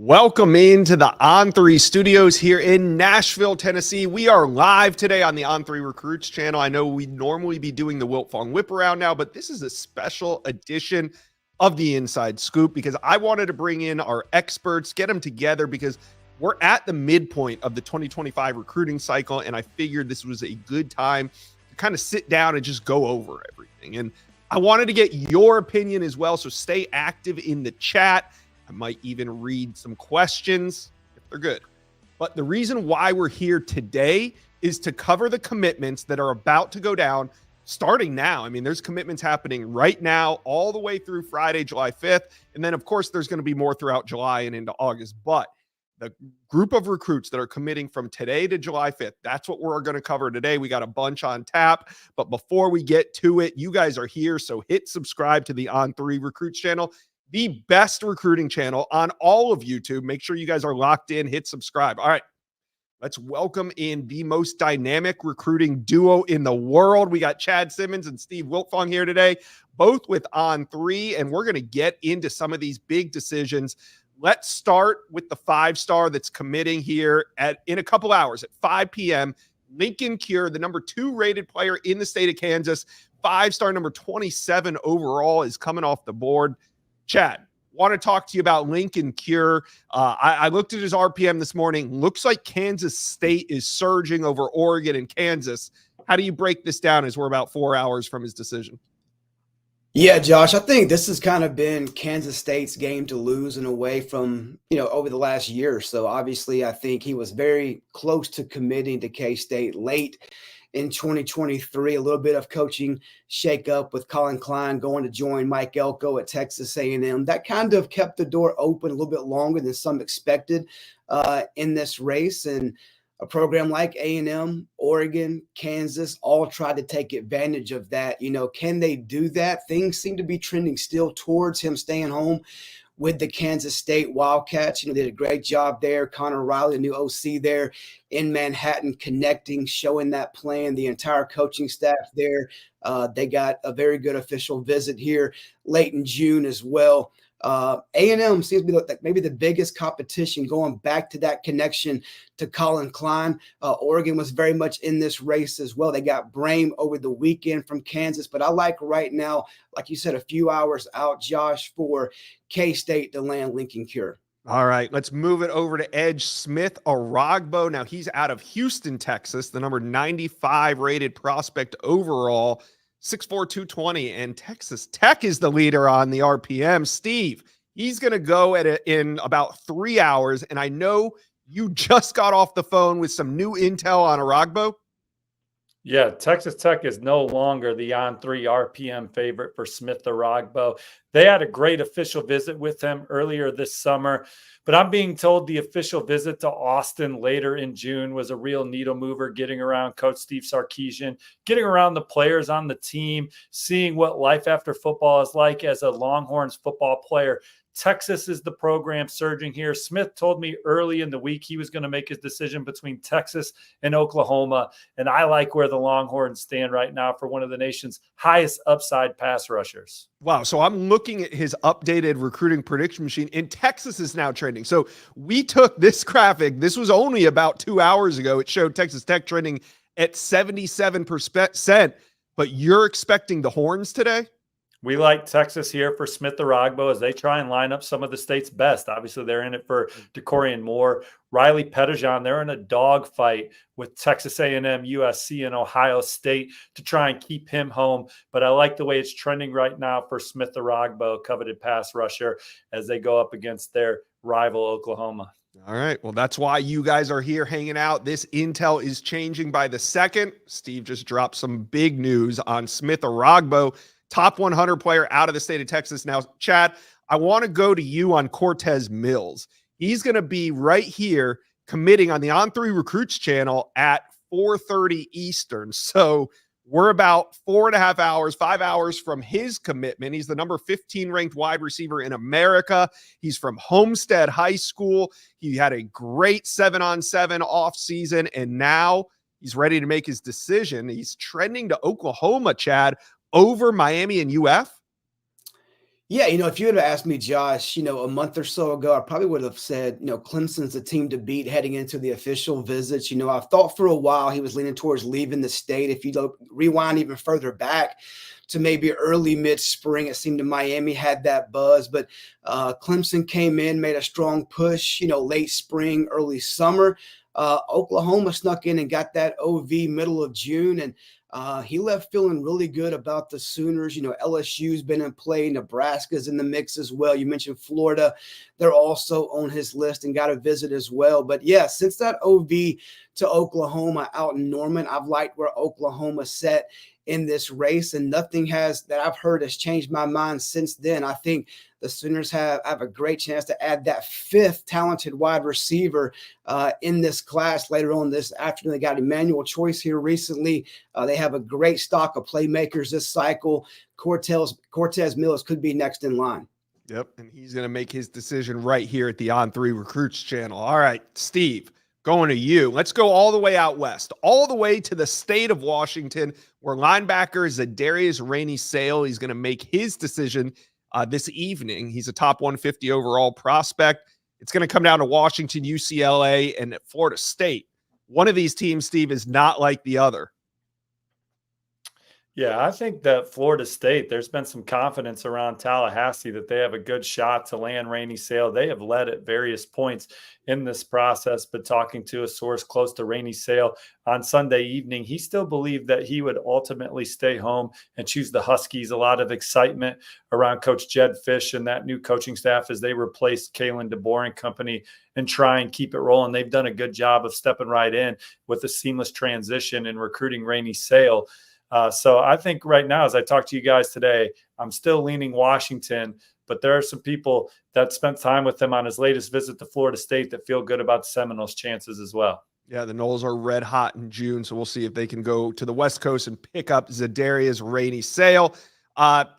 Welcome into the On3 studios here in Nashville, Tennessee. We are live today on the On3 Recruits channel. I know we'd normally be doing the Wiltfong Whip Around now, but this is a special edition of the Inside Scoop because I wanted to bring in our experts, get them together because we're at the midpoint of the 2025 recruiting cycle, and I figured this was a good time to kind of sit down and just go over everything. And I wanted to get your opinion as well, so stay active in the chat. I might even read some questions if they're good. But the reason why we're here today is to cover the commitments that are about to go down starting now. I mean, there's commitments happening right now all the way through Friday, July 5th. And then, of course, there's going to be more throughout July and into August. But the group of recruits that are committing from today to July 5th, that's what we're going to cover today. We got a bunch on tap. But before we get to it, you guys are here. So hit subscribe to the On3 Recruits channel, the best recruiting channel on all of YouTube. Make sure you guys are locked in. Hit subscribe. All right, let's welcome in the most dynamic recruiting duo in the world. We got Chad Simmons and Steve Wiltfong here today, both with On3, and we're going to get into some of these big decisions. Let's start with the 5-star that's committing here in a couple hours at 5 p.m. Lincoln Cure, the number 2 rated player in the state of Kansas, 5-star number 27 overall, is coming off the board. Chad, want to talk to you about Lincoln Cure. I looked at his RPM this morning. Looks like Kansas State is surging over Oregon and Kansas. How do you break this down as we're about 4 hours from his decision? Yeah, Josh, I think this has kind of been Kansas State's game to lose in a way from, over the last year or so. Obviously, I think he was very close to committing to K-State late in 2023, a little bit of coaching shakeup with Colin Klein going to join Mike Elko at Texas A&M. That kind of kept the door open a little bit longer than some expected in this race. And a program like A&M, Oregon, Kansas, all tried to take advantage of that. Can they do that? Things seem to be trending still towards him staying home with the Kansas State Wildcats. Did a great job there. Connor Riley, the new OC there in Manhattan, connecting, showing that plan. The entire coaching staff there, they got a very good official visit here late in June as well. A&M seems to be like maybe the biggest competition going back to that connection to Colin Klein. Oregon was very much in this race as well. They got Brame over the weekend from Kansas, but I like right now, like you said, a few hours out, Josh, for K-State to land Lincoln Cure. All right, let's move it over to Edge Smith Aragbo. Now he's out of Houston, Texas, the number 95 rated prospect overall. 6'4", 220, and Texas Tech is the leader on the RPM. Steve, he's going to go in about 3 hours, and I know you just got off the phone with some new intel on Aragbo. Yeah, Texas Tech is no longer the On3 RPM favorite for Smith Aragbo. They had a great official visit with him earlier this summer, but I'm being told the official visit to Austin later in June was a real needle mover, getting around Coach Steve Sarkisian, getting around the players on the team, seeing what life after football is like as a Longhorns football player. Texas is the program surging here. Smith told me early in the week he was going to make his decision between Texas and Oklahoma, and I like where the Longhorns stand right now for one of the nation's highest upside pass rushers. Wow, so I'm looking at his updated recruiting prediction machine, and Texas is now trending. So we took this graphic. This was only about 2 hours ago. It showed Texas Tech trending at 77%, but you're expecting the Horns today? We like Texas here for Smith Aragbo as they try and line up some of the state's best. Obviously, they're in it for DeCorian Moore. Riley Pettijohn, they're in a dogfight with Texas A&M, USC, and Ohio State to try and keep him home. But I like the way it's trending right now for Smith Aragbo, coveted pass rusher, as they go up against their rival Oklahoma. All right. Well, that's why you guys are here hanging out. This intel is changing by the second. Steve just dropped some big news on Smith Aragbo, top 100 player out of the state of Texas. Now, Chad, I want to go to you on Cortez Mills. He's going to be right here committing on the On3 Recruits channel at 4:30 Eastern. So we're about 4.5 hours, 5 hours from his commitment. He's the number 15 ranked wide receiver in America. He's from Homestead High School. He had a great 7-on-7 offseason, and now he's ready to make his decision. He's trending to Oklahoma, Chad, over Miami and UF. Yeah, if you had asked me, Josh, a month or so ago, I probably would have said, Clemson's the team to beat heading into the official visits. I've thought for a while he was leaning towards leaving the state. If you rewind even further back to maybe early mid-spring, it seemed to Miami had that buzz, but Clemson came in, made a strong push, late spring, early summer. Oklahoma snuck in and got that OV middle of June, and he left feeling really good about the Sooners. LSU's been in play. Nebraska's in the mix as well. You mentioned Florida. They're also on his list and got a visit as well. But yeah, since that OV to Oklahoma out in Norman, I've liked where Oklahoma set in this race, and nothing that I've heard has changed my mind since then. I think the Sooners have a great chance to add that fifth talented wide receiver in this class later on this afternoon. They got Emmanuel Choice here recently. They have a great stock of playmakers this cycle. Cortez Mills could be next in line. Yep, and he's going to make his decision right here at the On3 Recruits channel. All right, Steve, going to you. Let's go all the way out west, all the way to the state of Washington, where linebacker Zadarius Rainey-Sale, he's going to make his decision this evening. He's a top 150 overall prospect. It's going to come down to Washington, UCLA, and Florida State. One of these teams, Steve, is not like the other. Yeah, I think that Florida State, there's been some confidence around Tallahassee that they have a good shot to land Rainey-Sale. They have led at various points in this process, but talking to a source close to Rainey-Sale on Sunday evening, he still believed that he would ultimately stay home and choose the Huskies. A lot of excitement around Coach Jed Fish and that new coaching staff as they replaced Kalen DeBoer and company and try and keep it rolling. They've done a good job of stepping right in with a seamless transition and recruiting Rainey-Sale. So I think right now, as I talk to you guys today, I'm still leaning Washington, but there are some people that spent time with him on his latest visit to Florida State that feel good about the Seminoles' chances as well. Yeah, the Noles are red hot in June, so we'll see if they can go to the West Coast and pick up Zadarius Rainey-Sale.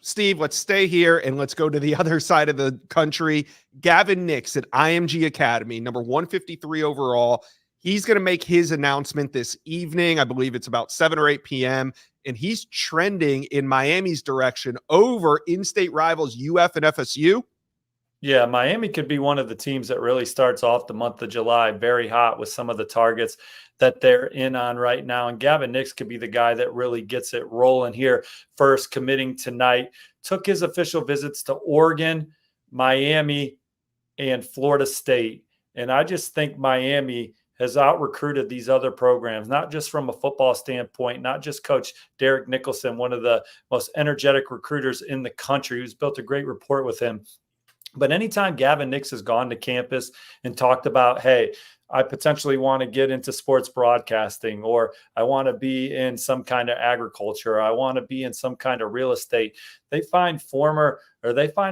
Steve, let's stay here and let's go to the other side of the country. Gavin Nix at IMG Academy, number 153 overall. He's going to make his announcement this evening. I believe it's about 7 or 8 p.m., and he's trending in Miami's direction over in-state rivals UF and FSU. Yeah, Miami could be one of the teams that really starts off the month of July very hot with some of the targets that they're in on right now. And Gavin Nix could be the guy that really gets it rolling here first, committing tonight. Took his official visits to Oregon, Miami, and Florida State. And I just think Miami has out-recruited these other programs, not just from a football standpoint, not just Coach Derek Nicholson, one of the most energetic recruiters in the country, who's built a great rapport with him. But anytime Gavin Nix has gone to campus and talked about, hey, I potentially want to get into sports broadcasting, or I want to be in some kind of agriculture, or I want to be in some kind of real estate, they find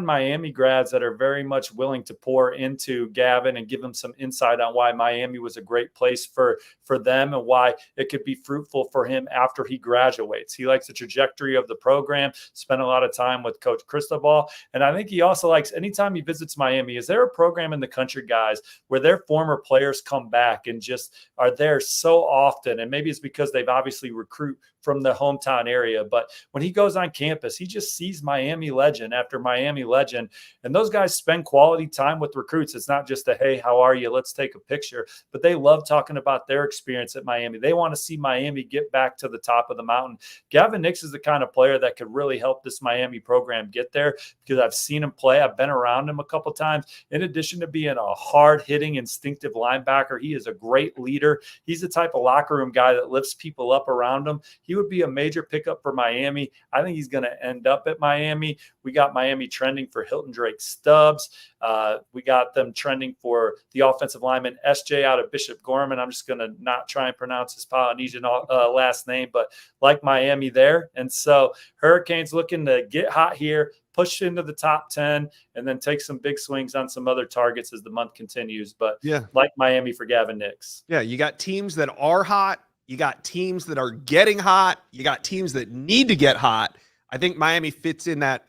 Miami grads that are very much willing to pour into Gavin and give him some insight on why Miami was a great place for them and why it could be fruitful for him after he graduates. He likes the trajectory of the program, spent a lot of time with Coach Cristobal. And I think he also likes, anytime he visits Miami, is there a program in the country, guys, where their former players come back and just are there so often? And maybe it's because they've obviously recruit from the hometown area. But when he goes on campus, he just sees Miami legend after Miami legend. And those guys spend quality time with recruits. It's not just a, hey, how are you? Let's take a picture. But they love talking about their experience at Miami. They want to see Miami get back to the top of the mountain. Gavin Nix is the kind of player that could really help this Miami program get there, because I've seen him play. I've been around him a couple of times. In addition to being a hard-hitting, instinctive linebacker, he is a great leader. He's the type of locker room guy that lifts people up around him. He would be a major pickup for Miami. I think he's going to end up at Miami. We got Miami trending for Hilton Stubbs. We got them trending for the offensive lineman SJ out of Bishop Gorman. I'm just going to not try and pronounce his Polynesian last name, but like Miami there. And so Hurricanes looking to get hot here, push into the top 10, and then take some big swings on some other targets as the month continues. But yeah, like Miami for Gavin Nix. Yeah, you got teams that are hot. You got teams that are getting hot. You got teams that need to get hot. I think Miami fits in that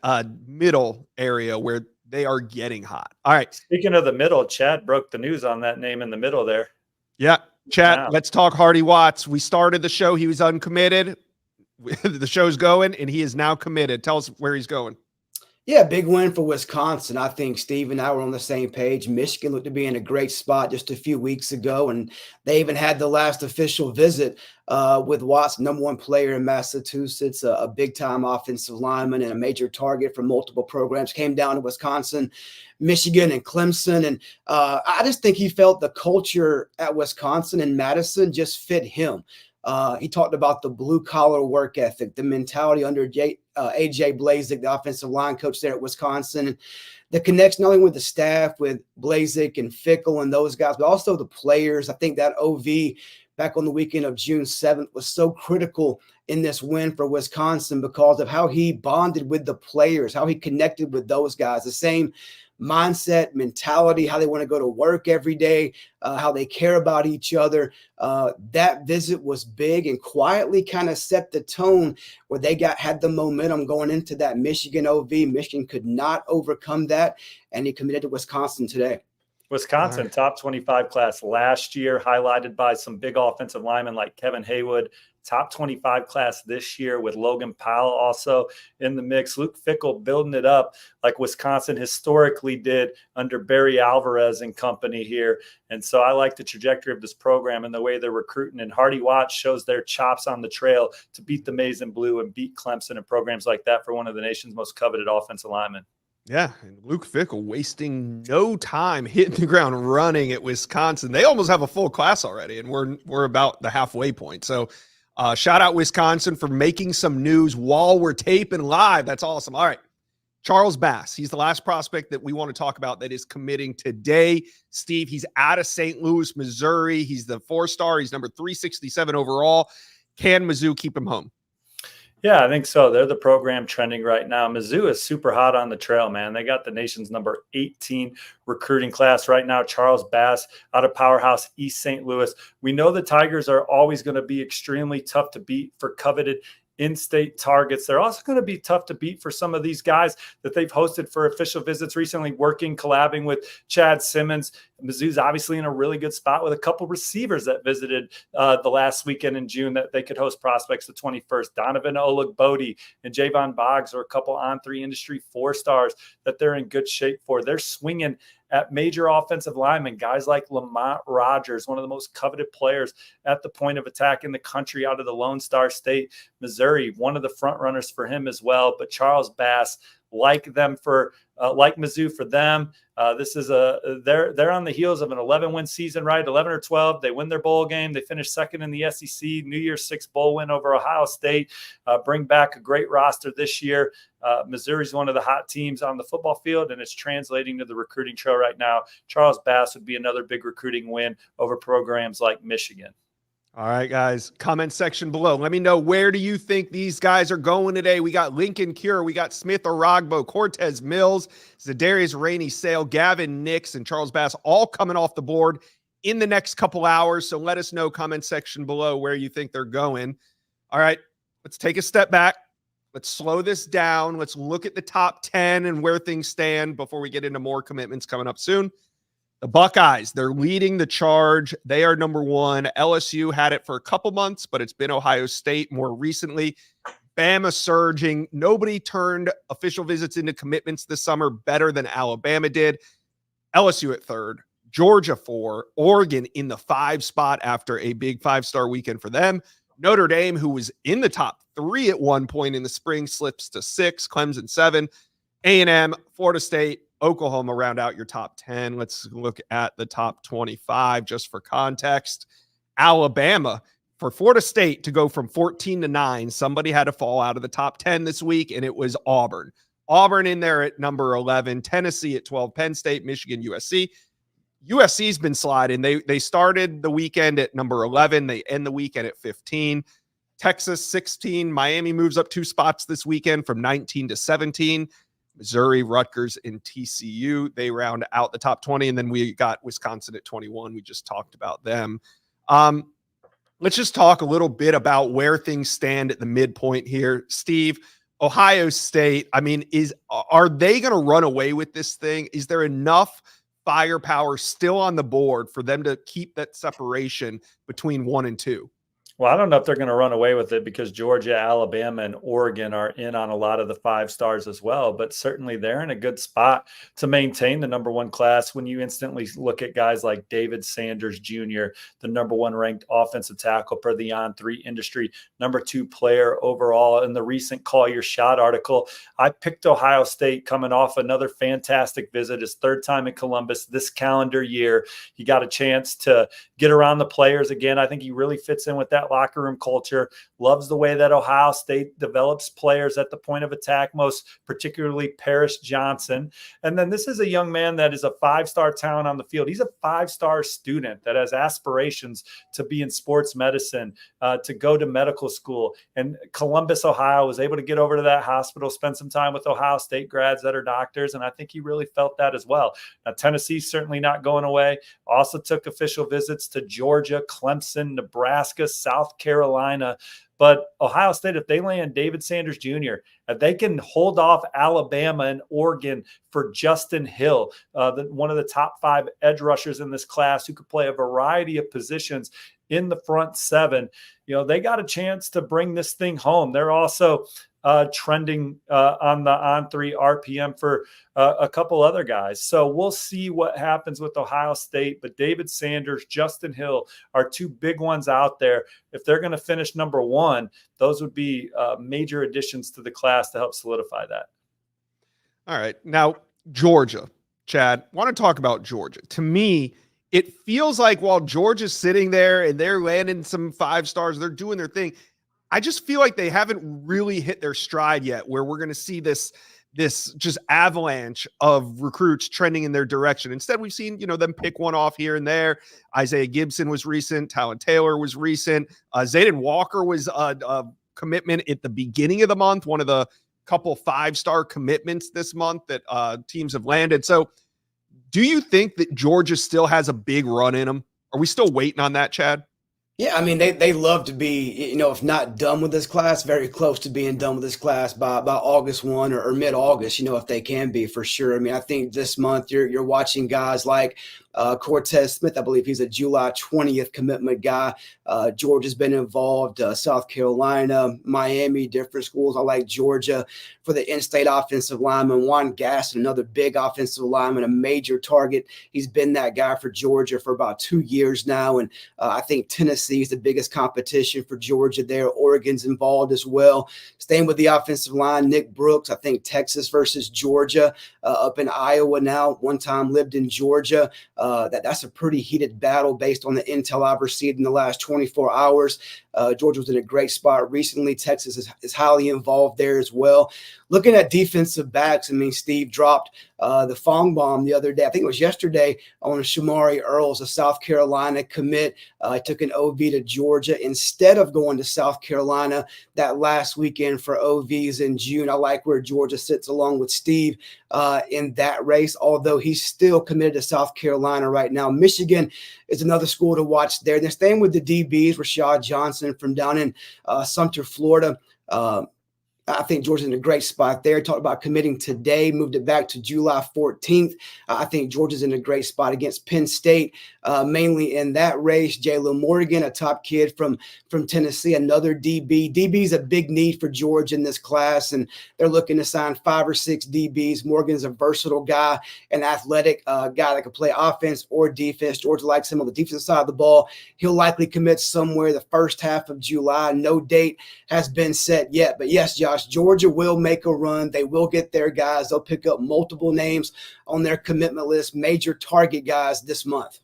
middle area where they are getting hot. All right. Speaking of the middle, Chad broke the news on that name in the middle there. Yeah. Chad, let's talk Hardy Watts. We started the show. He was uncommitted. The show's going, and he is now committed. Tell us where he's going. Yeah, big win for Wisconsin. I think Steve and I were on the same page. Michigan looked to be in a great spot just a few weeks ago, and they even had the last official visit with Watts, #1 player in Massachusetts, a big-time offensive lineman and a major target for multiple programs. Came down to Wisconsin, Michigan, and Clemson, and I just think he felt the culture at Wisconsin and Madison just fit him. He talked about the blue-collar work ethic, the mentality under A.J. Blazik, the offensive line coach there at Wisconsin, and the connection not only with the staff, with Blazik and Fickle and those guys, but also the players. I think that OV back on the weekend of June 7th was so critical in this win for Wisconsin because of how he bonded with the players, how he connected with those guys, the same mindset, mentality, how they want to go to work every day, how they care about each other. That visit was big and quietly kind of set the tone where they had the momentum going into that Michigan OV. Michigan could not overcome that, and he committed to Wisconsin today. Wisconsin, top 25 class last year, highlighted by some big offensive linemen like Kevin Haywood. Top 25 class this year with Logan Powell also in the mix. Luke Fickell building it up like Wisconsin historically did under Barry Alvarez and company here. And so I like the trajectory of this program and the way they're recruiting. And Hardy Watts shows their chops on the trail to beat the Maize and Blue and beat Clemson and programs like that for one of the nation's most coveted offensive linemen. Yeah, and Luke Fickell wasting no time hitting the ground running at Wisconsin. They almost have a full class already, and we're about the halfway point. So shout out Wisconsin for making some news while we're taping live. That's awesome. All right, Charles Bass. He's the last prospect that we want to talk about that is committing today. Steve, he's out of St. Louis, Missouri. He's the 4-star. He's number 367 overall. Can Mizzou keep him home? Yeah, I think so. They're the program trending right now. Mizzou is super hot on the trail, man. They got the nation's number 18 recruiting class right now. Charles Bass out of Powerhouse East St. Louis. We know the Tigers are always going to be extremely tough to beat for coveted in-state targets. They're also going to be tough to beat for some of these guys that they've hosted for official visits recently, collabing with Chad Simmons. Mizzou's obviously in a really good spot with a couple receivers that visited the last weekend in June that they could host prospects the 21st. Donovan Olagbodi and Javon Boggs are a couple on-3 industry 4-stars that they're in good shape for. They're swinging at major offensive linemen, guys like Lamont Rogers, one of the most coveted players at the point of attack in the country out of the Lone Star State, Missouri, one of the front runners for him as well. But Charles Bass, like Mizzou for them, this is they're on the heels of an 11-win season, right? 11 or 12. They win their bowl game. They finish second in the SEC. New Year's 6 bowl win over Ohio State. Bring back a great roster this year. Missouri's one of the hot teams on the football field, and it's translating to the recruiting trail right now. Charles Bass would be another big recruiting win over programs like Michigan. All right, guys, comment section below. Let me know, where do you think these guys are going today? We got Lincoln Cure, we got Smith Oragbo, Cortez Mills, Zadarius Rainey Sale, Gavin Nix, and Charles Bass all coming off the board in the next couple hours. So let us know, comment section below, where you think they're going. All right, let's take a step back. Let's slow this down. Let's look at the top 10 and where things stand before we get into more commitments coming up soon. The Buckeyes, they're leading the charge. They are number 1. LSU had it for a couple months, but it's been Ohio State more recently. Bama surging. Nobody turned official visits into commitments this summer better than Alabama did. LSU at 3rd, Georgia 4, Oregon in the 5 spot after a big 5-star weekend for them. Notre Dame, who was in the top 3 at one point in the spring, slips to 6, Clemson 7, A&M, Florida State, Oklahoma round out your top 10. Let's look at the top 25 just for context. Alabama, for Florida State to go from 14 to 9, somebody had to fall out of the top 10 this week, and it was Auburn. Auburn in there at number 11, Tennessee at 12, Penn State, Michigan, USC. USC's been sliding. They started the weekend at number 11. They end the weekend at 15. Texas 16. Miami moves up 2 spots this weekend from 19 to 17. Missouri, Rutgers, and TCU, they round out the top 20. And then we got Wisconsin at 21. We just talked about them. Let's just talk a little bit about where things stand at the midpoint here. Steve, Ohio State, I mean, are they going to run away with this thing? Is there enough firepower still on the board for them to keep that separation between 1 and 2? Well, I don't know if they're going to run away with it because Georgia, Alabama, and Oregon are in on a lot of the 5 stars as well. But certainly they're in a good spot to maintain the #1 class when you instantly look at guys like David Sanders Jr., the #1 ranked offensive tackle per the On3 industry, #2 player overall. In the recent Call Your Shot article, I picked Ohio State coming off another fantastic visit, his 3rd time in Columbus this calendar year. He got a chance to get around the players again. I think he really fits in with that locker room culture, loves the way that Ohio State develops players at the point of attack, most particularly Paris Johnson. And then this is a young man that is a 5-star talent on the field. He's a 5-star student that has aspirations to be in sports medicine, to go to medical school. And Columbus, Ohio was able to get over to that hospital, spend some time with Ohio State grads that are doctors. And I think he really felt that as well. Now, Tennessee's certainly not going away. Also took official visits to Georgia, Clemson, Nebraska, South Carolina. But Ohio State, if they land David Sanders Jr., if they can hold off Alabama and Oregon for Justin Hill, one of the top 5 edge rushers in this class who could play a variety of positions in the front 7, they got a chance to bring this thing home. They're also trending on the On3 RPM for a couple other guys. So we'll see what happens with Ohio State. But David Sanders, Justin Hill are 2 big ones out there. If they're going to finish #1, those would be major additions to the class to help solidify that. All right. Now, Georgia, Chad, want to talk about Georgia. To me, it feels like while Georgia's sitting there and they're landing some 5 stars, they're doing their thing, I just feel like they haven't really hit their stride yet, where we're going to see this just avalanche of recruits trending in their direction. Instead, we've seen, them pick one off here and there. Isaiah Gibson was recent. Talon Taylor was recent. Zayden Walker was a commitment at the beginning of the month, one of the couple 5-star commitments this month that teams have landed. So do you think that Georgia still has a big run in them? Are we still waiting on that, Chad? Yeah, I mean, they love to be, if not done with this class, very close to being done with this class by August 1 or mid-August, if they can be, for sure. I mean, I think this month you're watching guys like Cortez Smith. I believe he's a July 20th commitment guy. Georgia's been involved, South Carolina, Miami, different schools. I like Georgia for the in-state offensive lineman. Juan Gaston, another big offensive lineman, a major target. He's been that guy for Georgia for about 2 years now. And I think Tennessee is the biggest competition for Georgia there. Oregon's involved as well. Staying with the offensive line, Nick Brooks, I think Texas versus Georgia, up in Iowa now, one time lived in Georgia. That's a pretty heated battle based on the intel I've received in the last 24 hours. Georgia was in a great spot recently. Texas is highly involved there as well. Looking at defensive backs, I mean, Steve dropped the Fong bomb the other day. I think it was yesterday on Shamari Earls, a South Carolina commit. Took an OV to Georgia instead of going to South Carolina that last weekend for OVs in June. I like where Georgia sits along with Steve in that race, although he's still committed to South Carolina right now. Michigan is another school to watch there. They're staying with the DBs, Rashad Johnson from down in Sumter, Florida. I think Georgia's in a great spot there. Talked about committing today, moved it back to July 14th. I think Georgia's in a great spot against Penn State, mainly in that race. Jalen Morgan, a top kid from Tennessee, another DB. DB is a big need for Georgia in this class, and they're looking to sign 5 or 6 DBs. Morgan's a versatile guy, an athletic guy that can play offense or defense. Georgia likes him on the defensive side of the ball. He'll likely commit somewhere the first half of July. No date has been set yet, but yes, Josh, Georgia will make a run. They will get their guys. They'll pick up multiple names on their commitment list, major target guys this month.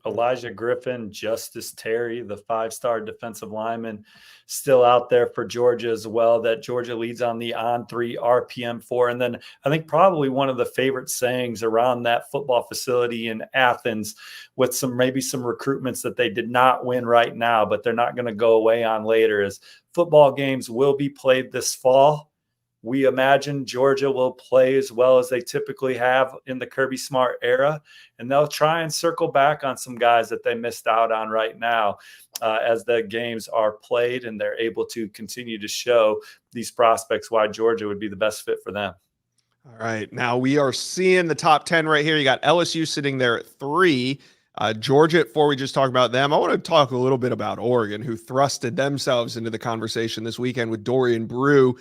Elijah Griffin, Justice Terry, the 5-star defensive lineman, still out there for Georgia as well, that Georgia leads on the On3 RPM 4. And then I think probably one of the favorite sayings around that football facility in Athens, with maybe some recruitments that they did not win right now, but they're not going to go away on later, is football games will be played this fall. We imagine Georgia will play as well as they typically have in the Kirby Smart era, and they'll try and circle back on some guys that they missed out on right now as the games are played, and they're able to continue to show these prospects why Georgia would be the best fit for them. All right. Now we are seeing the top 10 right here. You got LSU sitting there at 3. Georgia, before we just talk about them, I want to talk a little bit about Oregon, who thrusted themselves into the conversation this weekend with Dorian Brew.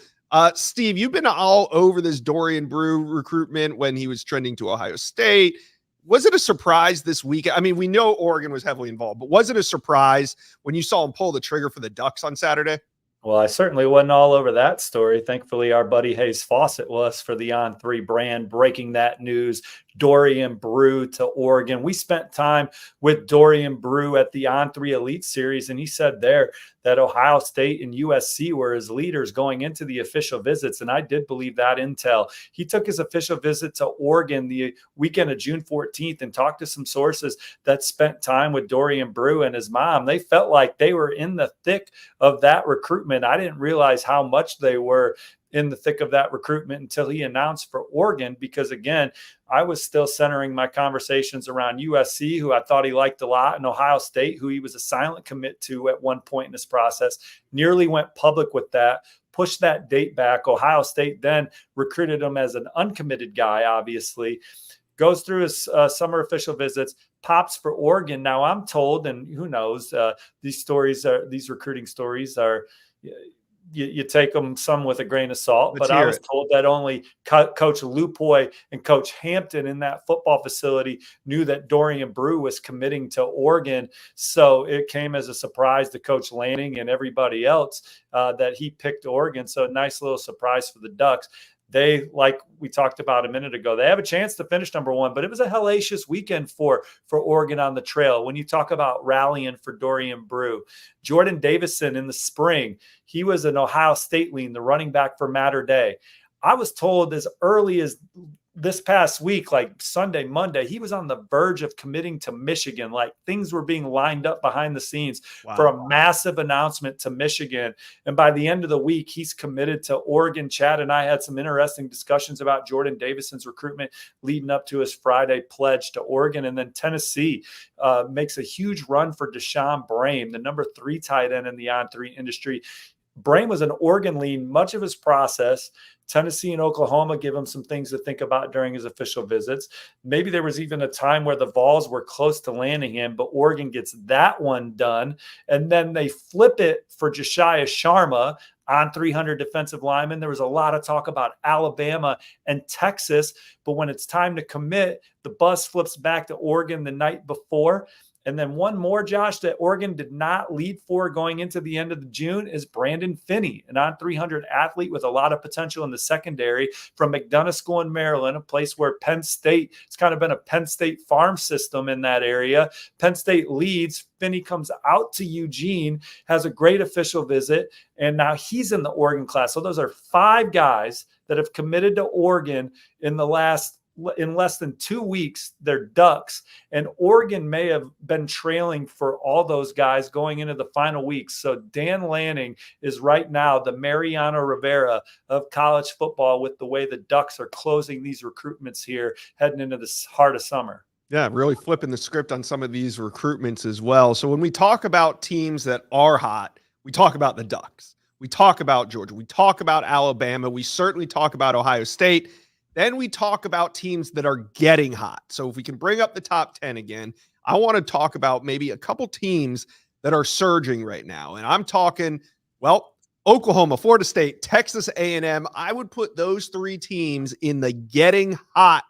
Steve, you've been all over this Dorian Brew recruitment when he was trending to Ohio State. Was it a surprise this week? I mean, we know Oregon was heavily involved, but was it a surprise when you saw him pull the trigger for the Ducks on Saturday? Well, I certainly wasn't all over that story. Thankfully, our buddy Hayes Fawcett was for the On3 brand, breaking that news. Dorian Brew to Oregon. We spent time with Dorian Brew at the On3 Elite Series, and he said there that Ohio State and USC were his leaders going into the official visits, and I did believe that intel. He took his official visit to Oregon the weekend of June 14th and talked to some sources that spent time with Dorian Brew and his mom. They felt like they were in the thick of that recruitment. I didn't realize how much they were in the thick of that recruitment until he announced for Oregon, because again, I was still centering my conversations around USC, who I thought he liked a lot, and Ohio State, who he was a silent commit to at one point in this process, nearly went public with that, pushed that date back. Ohio State then recruited him as an uncommitted guy, obviously, goes through his summer official visits, pops for Oregon. Now I'm told, and who knows, these recruiting stories are, you take them some with a grain of salt, but I was told that only Coach Lupoy and Coach Hampton in that football facility knew that Dorian Brew was committing to Oregon. So it came as a surprise to Coach Lanning and everybody else that he picked Oregon. So a nice little surprise for the Ducks. They, like we talked about a minute ago, they have a chance to finish number one, but it was a hellacious weekend for Oregon on the trail. When you talk about rallying for Dorian Brew, Jordan Davison in the spring, he was an Ohio State lean, the running back for Mater Day. I was told as early as this past week, like Sunday, Monday, he was on the verge of committing to Michigan. Like things were being lined up behind the scenes for a massive announcement to Michigan. And by the end of the week, he's committed to Oregon. Chad and I had some interesting discussions about Jordan Davison's recruitment leading up to his Friday pledge to Oregon. And then Tennessee makes a huge run for Deshaun Brame, the number 3 tight end in the On3 industry. Brame was an Oregon lean much of his process. Tennessee and Oklahoma give him some things to think about during his official visits. Maybe there was even a time where the Vols were close to landing him, but Oregon gets that one done. And then they flip it for Josiah Sharma on 300 defensive linemen. There was a lot of talk about Alabama and Texas, but when it's time to commit, the bus flips back to Oregon the night before. And then one more, Josh, that Oregon did not lead for going into the end of June is Brandon Finney, an on 300 athlete with a lot of potential in the secondary from McDonough School in Maryland, a place where Penn State, it's kind of been a Penn State farm system in that area. Penn State leads. Finney comes out to Eugene, has a great official visit, and now he's in the Oregon class. So those are 5 guys that have committed to Oregon in less than 2 weeks. They're Ducks, and Oregon may have been trailing for all those guys going into the final weeks. So Dan Lanning is right now the Mariano Rivera of college football with the way the Ducks are closing these recruitments here heading into the heart of summer. Yeah, really flipping the script on some of these recruitments as well. So when we talk about teams that are hot, we talk about the Ducks. We talk about Georgia. We talk about Alabama. We certainly talk about Ohio State. Then we talk about teams that are getting hot. So if we can bring up the top 10 again, I want to talk about maybe a couple teams that are surging right now. And I'm talking, well, Oklahoma, Florida State, Texas A&M. I would put those 3 teams in the getting hot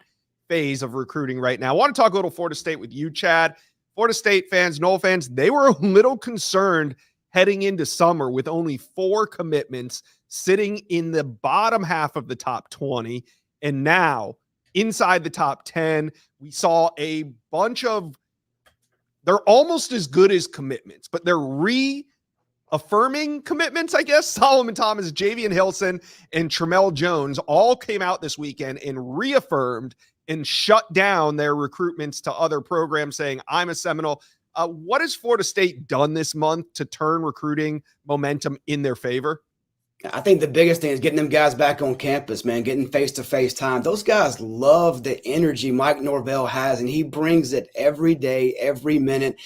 phase of recruiting right now. I want to talk a little Florida State with you, Chad. Florida State fans, Noel fans, they were a little concerned heading into summer with only 4 commitments sitting in the bottom half of the top 20. And now inside the top 10, we saw a bunch of, they're almost as good as commitments, but they're reaffirming commitments, I guess. Solomon Thomas, Javian Hilson, and Tramel Jones all came out this weekend and reaffirmed and shut down their recruitments to other programs saying, I'm a Seminole. What has Florida State done this month to turn recruiting momentum in their favor? I think the biggest thing is getting them guys back on campus, man, getting face-to-face time. Those guys love the energy Mike Norvell has, and he brings it every day, every minute,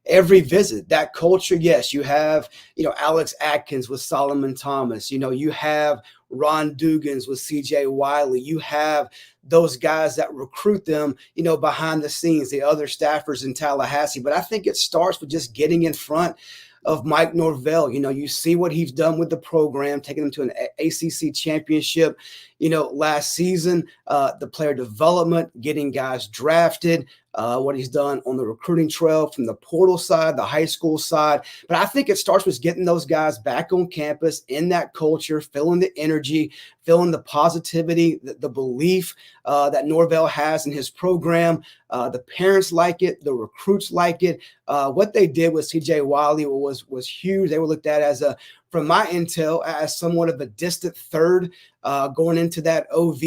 every visit. That culture, yes, you have, Alex Atkins with Solomon Thomas. You have Ron Dugans, with CJ Wiley. You have those guys that recruit them, behind the scenes, the other staffers in Tallahassee. But I think it starts with just getting in front of Mike Norvell. You see what he's done with the program, taking them to an ACC championship, last season, the player development, getting guys drafted, what he's done on the recruiting trail from the portal side, the high school side. But I think it starts with getting those guys back on campus in that culture, feeling the energy, feeling the positivity, the belief that Norvell has in his program. The parents like it. The recruits like it. What they did with CJ Wiley was huge. They were looked at as from my intel, as somewhat of a distant third going into that OV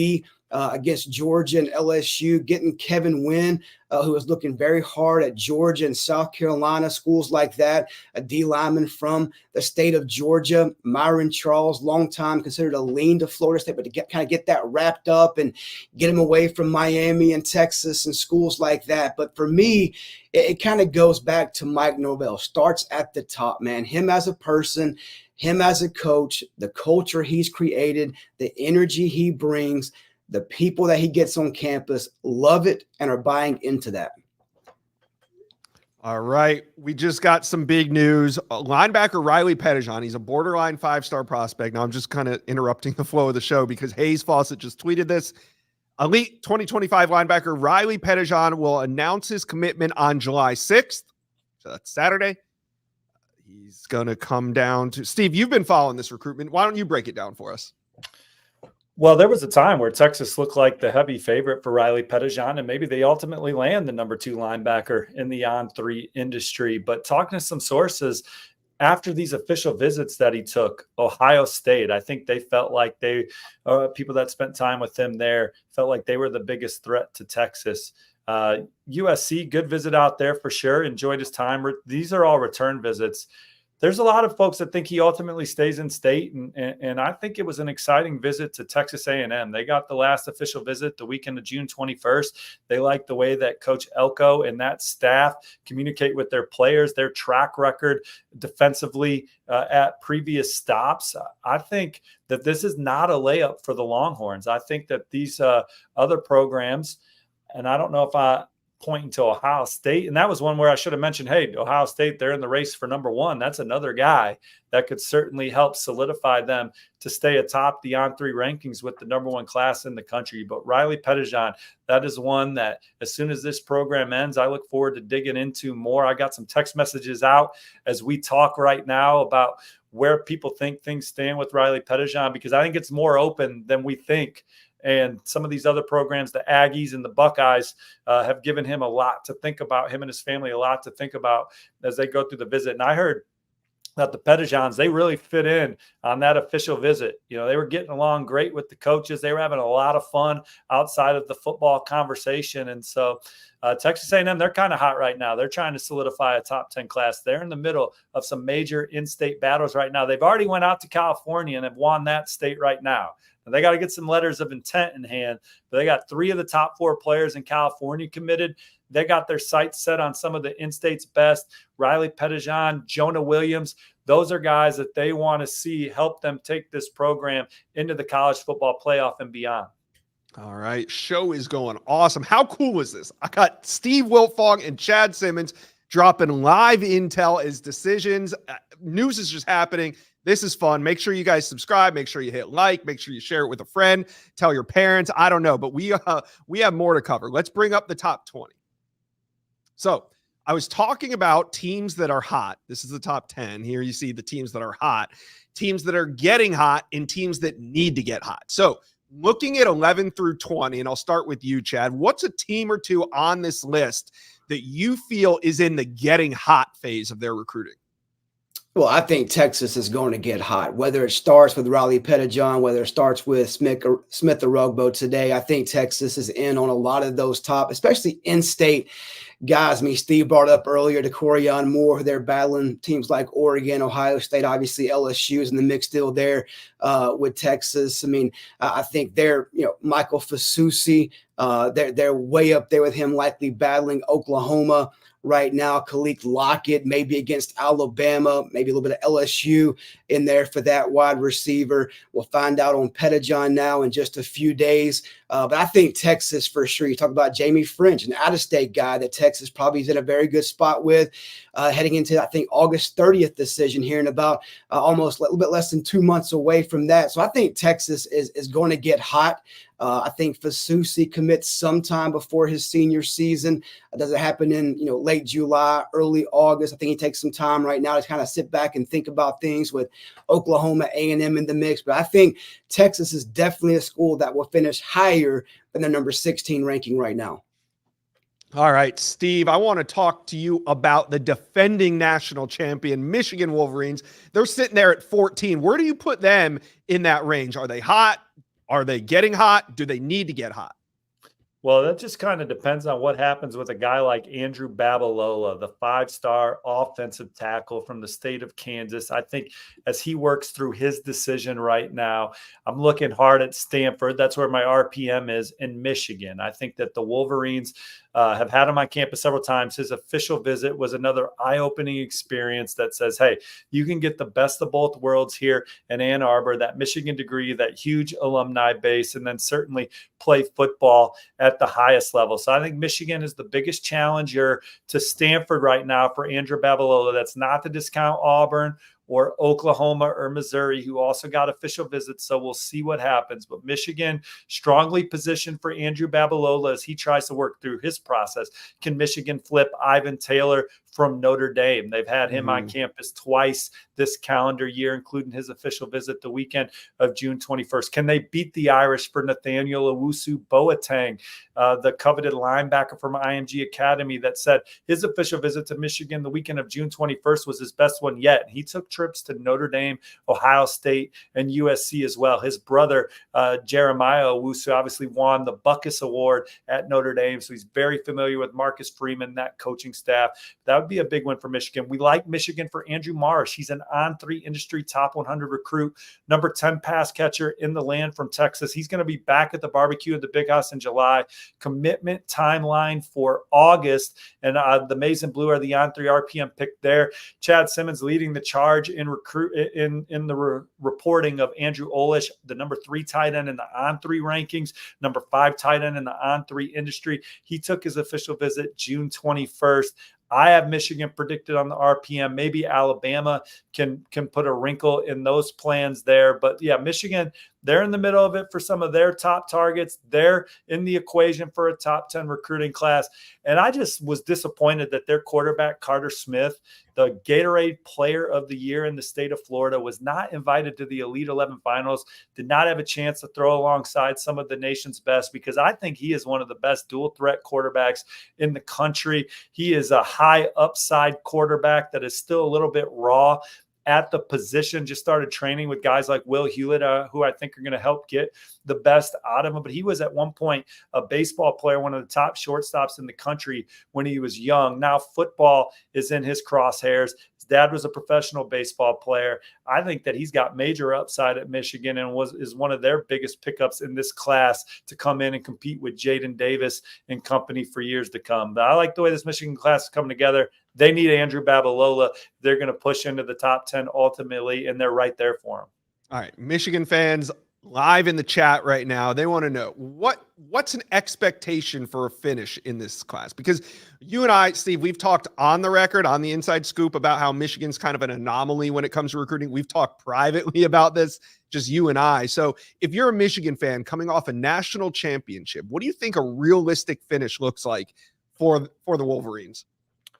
against Georgia and LSU, getting Kevin Wynn, who was looking very hard at Georgia and South Carolina, schools like that, a D lineman from the state of Georgia, Myron Charles, long time considered a lean to Florida State, but to kind of get that wrapped up and get him away from Miami and Texas and schools like that. But for me, it kind of goes back to Mike Norvell, starts at the top, man. Him as a person, him as a coach, the culture he's created, the energy he brings, the people that he gets on campus love it and are buying into that. All right. We just got some big news. Linebacker Riley Pettijohn, he's a borderline 5-star prospect. Now I'm just kind of interrupting the flow of the show because Hayes Fawcett just tweeted this. Elite 2025 linebacker Riley Pettijohn will announce his commitment on July 6th. So that's Saturday. He's going to come down to Steve. You've been following this recruitment. Why don't you break it down for us? Well, there was a time where Texas looked like the heavy favorite for Riley Pettijohn, and maybe they ultimately land the number 2 linebacker in the on-3 industry. But talking to some sources after these official visits that he took, Ohio State, I think they felt like people that spent time with him there felt like they were the biggest threat to Texas. USC, good visit out there for sure. Enjoyed his time. These are all return visits. There's a lot of folks that think he ultimately stays in state, and I think it was an exciting visit to Texas A&M. They got the last official visit the weekend of June 21st. They like the way that Coach Elko and that staff communicate with their players, their track record defensively at previous stops. I think that this is not a layup for the Longhorns. I think that these other programs, and I don't know if I pointing to Ohio State. And that was one where I should have mentioned, hey, Ohio State, they're in the race for number 1. That's another guy that could certainly help solidify them to stay atop the on-3 rankings with the number 1 class in the country. But Riley Pettijohn, that is one that as soon as this program ends, I look forward to digging into more. I got some text messages out as we talk right now about where people think things stand with Riley Pettijohn, because I think it's more open than we think. And some of these other programs, the Aggies and the Buckeyes, have given him a lot to think about, him and his family a lot to think about as they go through the visit. And I heard that the Pettijohns, they really fit in on that official visit. They were getting along great with the coaches. They were having a lot of fun outside of the football conversation. And so Texas A&M, they're kind of hot right now. They're trying to solidify a top 10 class. They're in the middle of some major in-state battles right now. They've already went out to California and have won that state right now. And they got to get some letters of intent in hand, but they got 3 of the top 4 players in California committed. They got their sights set on some of the in-state's best. Riley Pettijohn, Jonah Williams, those are guys that they want to see help them take this program into the college football playoff and beyond. All right. Show is going awesome. How cool was this? I got Steve Wiltfong and Chad Simmons dropping live intel as decisions. News is just happening. This is fun. Make sure you guys subscribe. Make sure you hit like. Make sure you share it with a friend. Tell your parents. I don't know, but we have more to cover. Let's bring up the top 20. So I was talking about teams that are hot. This is the top 10. Here you see the teams that are hot, teams that are getting hot, and teams that need to get hot. So looking at 11 through 20, and I'll start with you, Chad. What's a team or two on this list that you feel is in the getting hot phase of their recruiting? Well, I think Texas is going to get hot, whether it starts with Riley Pettijohn, whether it starts with Smith-Orugbo today. I think Texas is in on a lot of those top, especially in-state guys. I mean, Steve brought up earlier to Corian Moore. They're battling teams like Oregon, Ohio State. Obviously, LSU is in the mix still there with Texas. I mean, I think they're, Michael Fasusi, they're way up there with him, likely battling Oklahoma. right now. Khalid Lockett, maybe against Alabama, maybe a little bit of LSU in there for that wide receiver. We'll find out on Pettijohn now in just a few days. But I think Texas for sure. You talk about Jamie French, an out-of-state guy that Texas probably is in a very good spot with, heading into, I think, August 30th decision here in about almost a little bit less than 2 months away from that. So I think Texas is going to get hot. I think Fasusi commits sometime before his senior season. Does it happen in late July, early August? I think he takes some time right now to kind of sit back and think about things with Oklahoma A&M in the mix. But I think Texas is definitely a school that will finish higher than their number 16 ranking right now. All right, Steve, I want to talk to you about the defending national champion, Michigan Wolverines. They're sitting there at 14. Where do you put them in that range? Are they hot? Are they getting hot? Do they need to get hot? Well, that just kind of depends on what happens with a guy like Andrew Babalola, the 5-star offensive tackle from the state of Kansas. I think as he works through his decision right now, I'm looking hard at Stanford. That's where my RPM is, in Michigan. I think that the Wolverines have had him on campus several times. His official visit was another eye-opening experience that says, hey, you can get the best of both worlds here in Ann Arbor, that Michigan degree, that huge alumni base, and then certainly play football at the highest level. So I think Michigan is the biggest challenger to Stanford right now for Andrew Babalola. That's not to discount Auburn or Oklahoma or Missouri, who also got official visits. So we'll see what happens. But Michigan strongly positioned for Andrew Babalola as he tries to work through his process. Can Michigan flip Ivan Taylor from Notre Dame? They've had him on campus twice this calendar year, including his official visit the weekend of June 21st. Can they beat the Irish for Nathaniel Owusu-Boateng, the coveted linebacker from IMG Academy that said his official visit to Michigan the weekend of June 21st was his best one yet? He took trips to Notre Dame, Ohio State, and USC as well. His brother, Jeremiah Owusu, obviously won the Buckus Award at Notre Dame, so he's very familiar with Marcus Freeman, that coaching staff. That would be a big one for Michigan. We like Michigan for Andrew Marsh. He's an on-3 industry top 100 recruit, number 10 pass catcher in the land from Texas. He's going to be back at the barbecue at the Big House in July. Commitment timeline for August, and the Maize and Blue are the on-3 RPM pick there. Chad Simmons leading the charge in reporting of Andrew Olish, the number 3 tight end in the on-3 rankings, number 5 tight end in the on-3 industry. He took his official visit June 21st. I have Michigan predicted on the RPM. Maybe Alabama can put a wrinkle in those plans there. But yeah, Michigan, they're in the middle of it for some of their top targets. They're in the equation for a top 10 recruiting class. And I just was disappointed that their quarterback, Carter Smith, the Gatorade Player of the Year in the state of Florida, was not invited to the Elite 11 finals, did not have a chance to throw alongside some of the nation's best, because I think he is one of the best dual threat quarterbacks in the country. He is a high upside quarterback that is still a little bit raw at the position. Just started training with guys like Will Hewlett, who I think are going to help get the best out of him. But he was at one point a baseball player, one of the top shortstops in the country when he was young. Now football is in his crosshairs. His dad was a professional baseball player. I think that he's got major upside at Michigan and is one of their biggest pickups in this class to come in and compete with Jaden Davis and company for years to come. But I like the way this Michigan class is coming together. They need Andrew Babalola. They're going to push into the top 10 ultimately, and they're right there for him. All right, Michigan fans live in the chat right now, they want to know what's an expectation for a finish in this class? Because you and I, Steve, we've talked on the record, on the Inside Scoop, about how Michigan's kind of an anomaly when it comes to recruiting. We've talked privately about this, just you and I. So if you're a Michigan fan coming off a national championship, what do you think a realistic finish looks like for the Wolverines?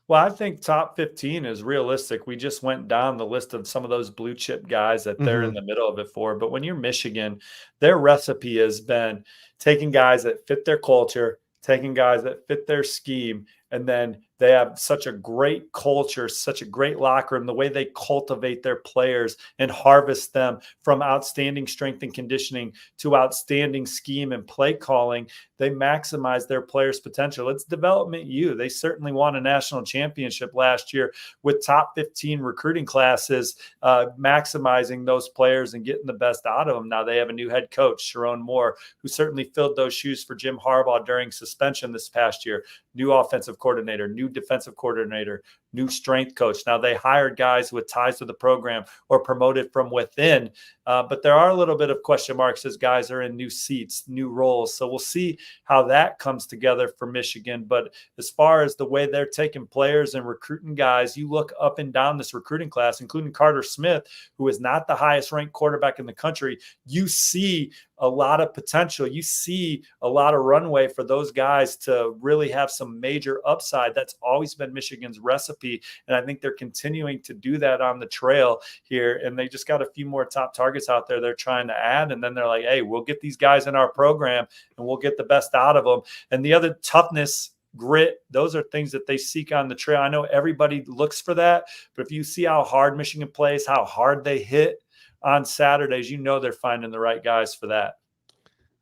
Well, I think top 15 is realistic. We just went down the list of some of those blue chip guys that they're in the middle of it for. But when you're Michigan, their recipe has been taking guys that fit their culture, taking guys that fit their scheme, and then they have such a great culture, such a great locker room, the way they cultivate their players and harvest them from outstanding strength and conditioning to outstanding scheme and play calling. they maximize their players' potential. It's development U. They certainly won a national championship last year with top 15 recruiting classes, maximizing those players and getting the best out of them. Now they have a new head coach, Sharon Moore, who certainly filled those shoes for Jim Harbaugh during suspension this past year. New offensive coordinator, new defensive coordinator, new strength coach. Now they hired guys with ties to the program or promoted from within, but there are a little bit of question marks as guys are in new seats, new roles. So we'll see how that comes together for Michigan. But as far as the way they're taking players and recruiting guys, you look up and down this recruiting class, including Carter Smith, who is not the highest ranked quarterback in the country. You see a lot of potential. You see a lot of runway for those guys to really have some major upside. That's always been Michigan's recipe. And I think they're continuing to do that on the trail here. And they just got a few more top targets out there they're trying to add. And then they're like, hey, we'll get these guys in our program and we'll get the best out of them. And the other toughness, grit, those are things that they seek on the trail. I know everybody looks for that, but if you see how hard Michigan plays, how hard they hit on Saturdays, you know they're finding the right guys for that.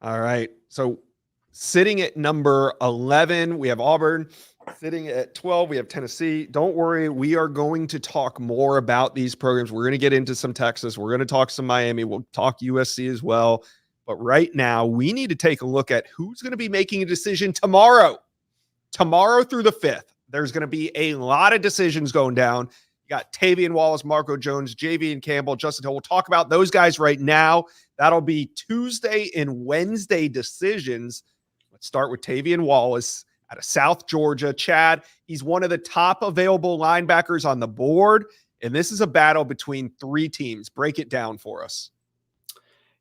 All right. So sitting at number 11, we have Auburn. Sitting at 12, we have Tennessee. Don't worry, we are going to talk more about these programs. We're going to get into some Texas. We're going to talk some Miami. We'll talk USC as well. But right now, we need to take a look at who's going to be making a decision tomorrow. Tomorrow through the 5th, there's going to be a lot of decisions going down. You got Tavian Wallace, Marco Jones, Javian Campbell, Justin Hill. We'll talk about those guys right now. That'll be Tuesday and Wednesday decisions. Let's start with Tavian Wallace out of South Georgia. Chad, he's one of the top available linebackers on the board, and this is a battle between 3 teams. Break it down for us.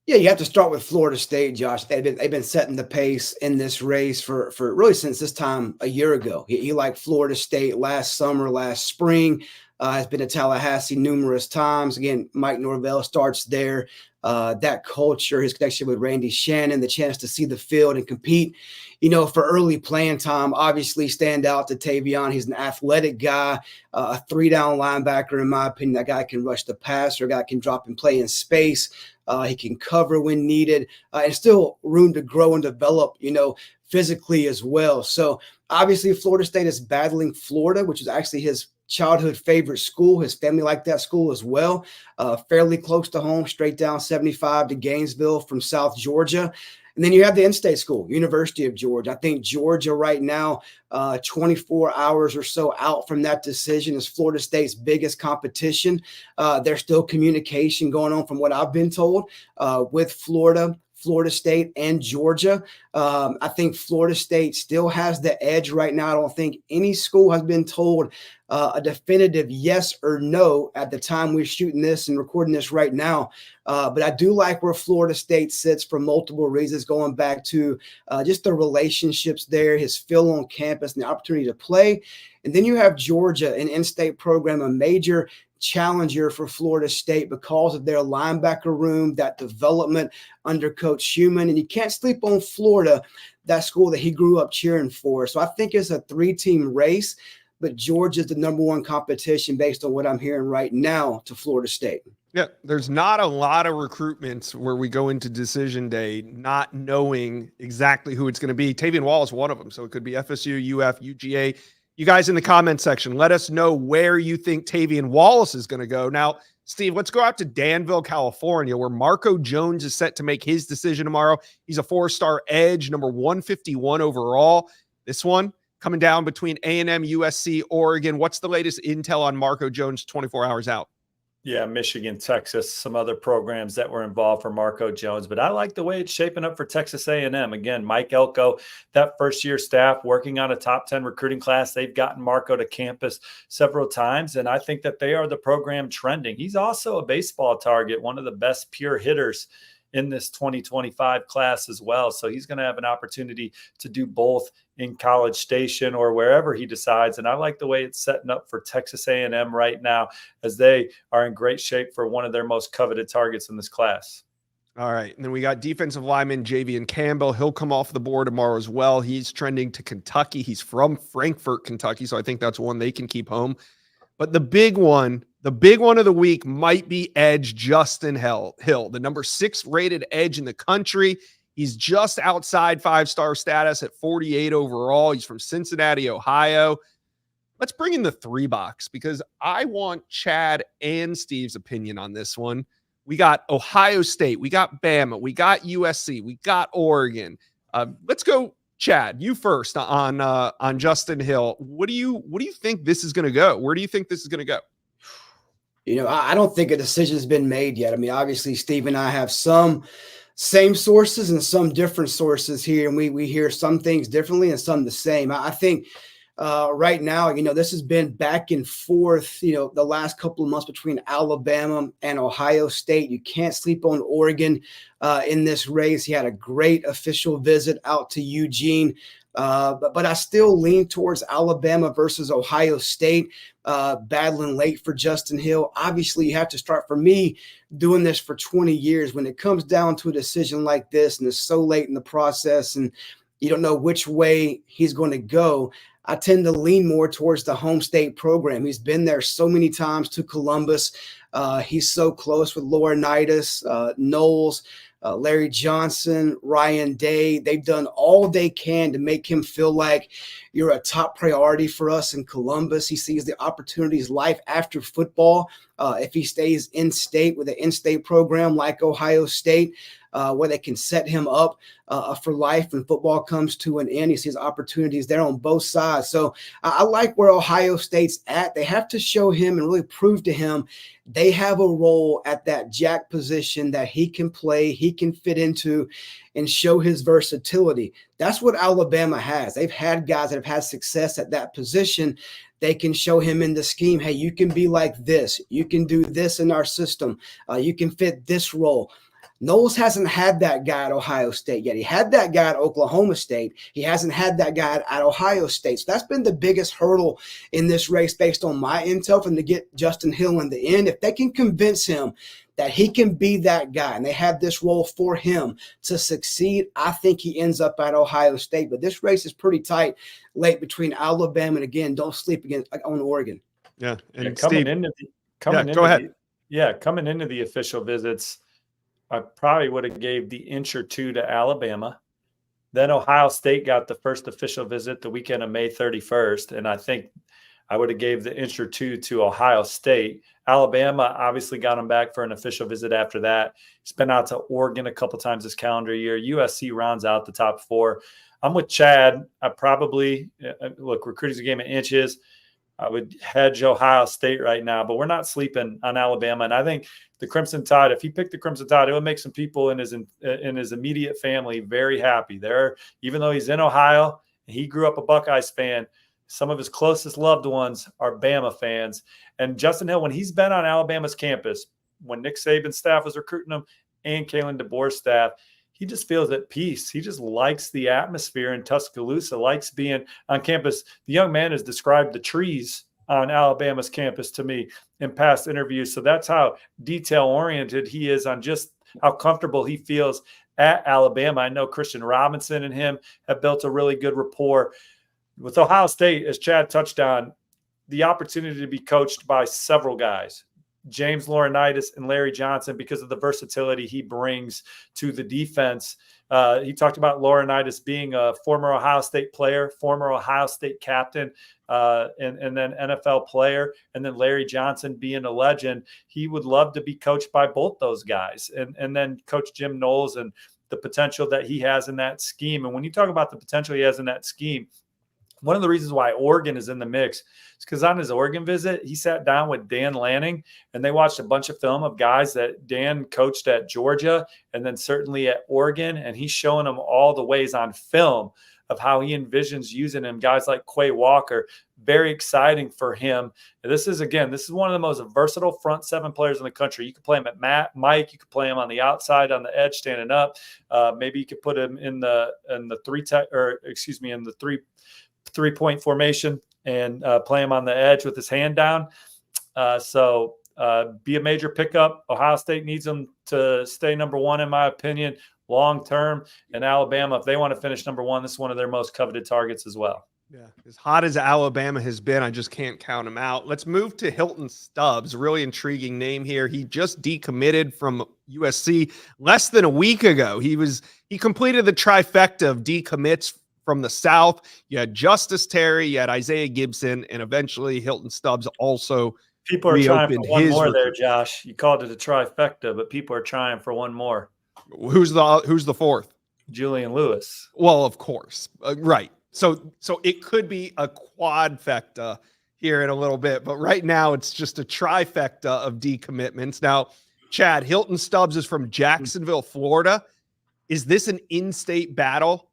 Yeah, you have to start with Florida State, Josh. They've been setting the pace in this race for really since this time a year ago. He liked Florida State last summer, last spring. Has been to Tallahassee numerous times. Again, Mike Norvell starts there. That culture, his connection with Randy Shannon, the chance to see the field and compete, for early playing time, obviously stand out to Tavion. He's an athletic guy, a 3-down linebacker, in my opinion. That guy can rush the passer, a guy can drop and play in space. He can cover when needed, and still room to grow and develop, physically as well. So obviously Florida State is battling Florida, which is actually his childhood favorite school. His family liked that school as well. Fairly close to home, straight down 75 to Gainesville from South Georgia. And then you have the in-state school, University of Georgia. I think Georgia right now, 24 hours or so out from that decision, is Florida State's biggest competition. There's still communication going on, from what I've been told, with Florida State, and Georgia. I think Florida State still has the edge right now. I don't think any school has been told a definitive yes or no at the time we're shooting this and recording this right now. But I do like where Florida State sits for multiple reasons, going back to just the relationships there, his feel on campus, and the opportunity to play. And then you have Georgia, an in-state program, a major challenger for Florida State because of their linebacker room, that development under Coach Schumann. And you can't sleep on Florida, that school that he grew up cheering for. So I think it's a 3-team race, but Georgia's the number 1 competition based on what I'm hearing right now to Florida State. Yeah, there's not a lot of recruitments where we go into decision day not knowing exactly who it's going to be. Tavian Wallace is one of them, so it could be FSU, UF, UGA. You guys in the comment section, let us know where you think Tavian Wallace is going to go. Now, Steve, let's go out to Danville, California, where Marco Jones is set to make his decision tomorrow. He's a 4-star edge, number 151 overall. This one coming down between A&M, USC, Oregon. What's the latest intel on Marco Jones 24 hours out? Yeah, Michigan, Texas, some other programs that were involved for Marco Jones. But I like the way it's shaping up for Texas A&M. Again, Mike Elko, that first-year staff working on a top 10 recruiting class. They've gotten Marco to campus several times, and I think that they are the program trending. He's also a baseball target, one of the best pure hitters in this 2025 class as well. So he's going to have an opportunity to do both in College Station or wherever he decides. And I like the way it's setting up for Texas A&M right now, as they are in great shape for one of their most coveted targets in this class. All right. And then we got defensive lineman Javian Campbell. He'll come off the board tomorrow as well. He's trending to Kentucky. He's from Frankfort, Kentucky. So I think that's one they can keep home. But the big one of the week might be edge Justin Hill, the number 6 rated edge in the country. He's just outside 5-star status at 48 overall. He's from Cincinnati, Ohio. Let's bring in the 3 box because I want Chad and Steve's opinion on this one. We got Ohio State, we got Bama, we got USC, we got Oregon. Let's go, Chad. You first on Justin Hill. What do you think this is going to go? Where do you think this is going to go? I don't think a decision has been made yet. I mean, obviously, Steve and I have some same sources and some different sources here, and we hear some things differently and some the same. I think right now, this has been back and forth, the last couple of months between Alabama and Ohio State. You can't sleep on Oregon in this race. He had a great official visit out to Eugene. But I still lean towards Alabama versus Ohio State, battling late for Justin Hill. Obviously, you have to start, for me, doing this for 20 years. When it comes down to a decision like this and it's so late in the process and you don't know which way he's going to go, I tend to lean more towards the home state program. He's been there so many times to Columbus. He's so close with Laurinaitis, Knowles, Larry Johnson, Ryan Day. They've done all they can to make him feel like you're a top priority for us in Columbus. He sees the opportunities life after football if he stays in state with an in-state program like Ohio State, where they can set him up for life when football comes to an end. He sees opportunities there on both sides. So I like where Ohio State's at. They have to show him and really prove to him they have a role at that jack position that he can play, he can fit into, and show his versatility. That's what Alabama has. They've had guys that have had success at that position. They can show him in the scheme, hey, you can be like this. You can do this in our system. You can fit this role. Knowles hasn't had that guy at Ohio State yet. He had that guy at Oklahoma State. He hasn't had that guy at Ohio State. So that's been the biggest hurdle in this race based on my intel from to get Justin Hill in the end. If they can convince him that he can be that guy and they have this role for him to succeed, I think he ends up at Ohio State. But this race is pretty tight late between Alabama and, again, don't sleep on Oregon. Yeah. And coming Steve, into the official visits, I probably would have gave the inch or two to Alabama. Then Ohio State got the first official visit the weekend of May 31st. And I think I would have gave the inch or two to Ohio State. Alabama obviously got him back for an official visit after that. He's been out to Oregon a couple times this calendar year. USC rounds out the top 4. I'm with Chad. I probably look, recruiting's a game of inches. I would hedge Ohio State right now, but we're not sleeping on Alabama. And I think the Crimson Tide, if he picked the Crimson Tide, it would make some people in his immediate family very happy. Even though he's in Ohio and he grew up a Buckeyes fan, some of his closest loved ones are Bama fans. And Justin Hill, when he's been on Alabama's campus, when Nick Saban's staff was recruiting him and Kalen DeBoer's staff, he just feels at peace. He just likes the atmosphere in Tuscaloosa, likes being on campus. The young man has described the trees on Alabama's campus to me in past interviews. So that's how detail-oriented he is on just how comfortable he feels at Alabama. I know Christian Robinson and him have built a really good rapport. With Ohio State, as Chad touched on, the opportunity to be coached by several guys, James Laurinaitis and Larry Johnson, because of the versatility he brings to the defense. He talked about Laurinaitis being a former Ohio State player, former Ohio State captain, and then NFL player, and then Larry Johnson being a legend. He would love to be coached by both those guys, and then Coach Jim Knowles and the potential that he has in that scheme. And when you talk about the potential he has in that scheme, one of the reasons why Oregon is in the mix is because on his Oregon visit, he sat down with Dan Lanning and they watched a bunch of film of guys that Dan coached at Georgia and then certainly at Oregon. And he's showing them all the ways on film of how he envisions using him. Guys like Quay Walker, very exciting for him. And this is one of the most versatile front 7 players in the country. You could play him at Mike. You could play him on the outside, on the edge, standing up. Maybe you could put him in the 3-point formation and play him on the edge with his hand down. So be a major pickup. Ohio State needs him to stay number 1, in my opinion, long term. And Alabama, if they want to finish number 1, this is one of their most coveted targets as well. Yeah, as hot as Alabama has been, I just can't count him out. Let's move to Hilton Stubbs. Really intriguing name here. He just decommitted from USC less than a week ago. He completed the trifecta of decommits from the South. You had Justice Terry, you had Isaiah Gibson, and eventually Hilton Stubbs also People are trying for one more there, Josh. You called it a trifecta, but people are trying for one more. Who's the fourth? Julian Lewis. Well, of course. Right. So it could be a quadfecta here in a little bit, but right now it's just a trifecta of decommitments. Now, Chad, Hilton Stubbs is from Jacksonville, Florida. Is this an in-state battle?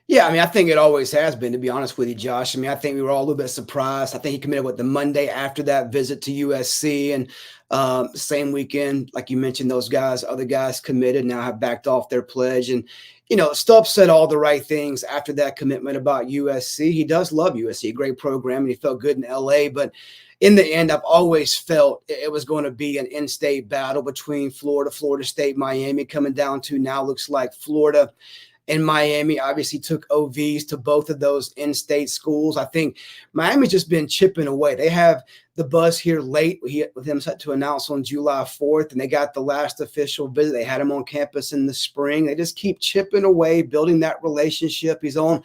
Yeah, I mean, I think it always has been, to be honest with you, Josh. I mean, I think we were all a little bit surprised. I think he committed the Monday after that visit to USC, and same weekend, like you mentioned, other guys committed, now have backed off their pledge. And, Stubbs said all the right things after that commitment about USC. He does love USC, a great program, and he felt good in LA. But in the end, I've always felt it was going to be an in-state battle between Florida, Florida State, Miami, coming down to now looks like Florida and Miami obviously took OVs to both of those in-state schools. I think Miami's just been chipping away. They have the buzz here late with him set to announce on July 4th, and they got the last official visit. They had him on campus in the spring. They just keep chipping away, building that relationship. He's on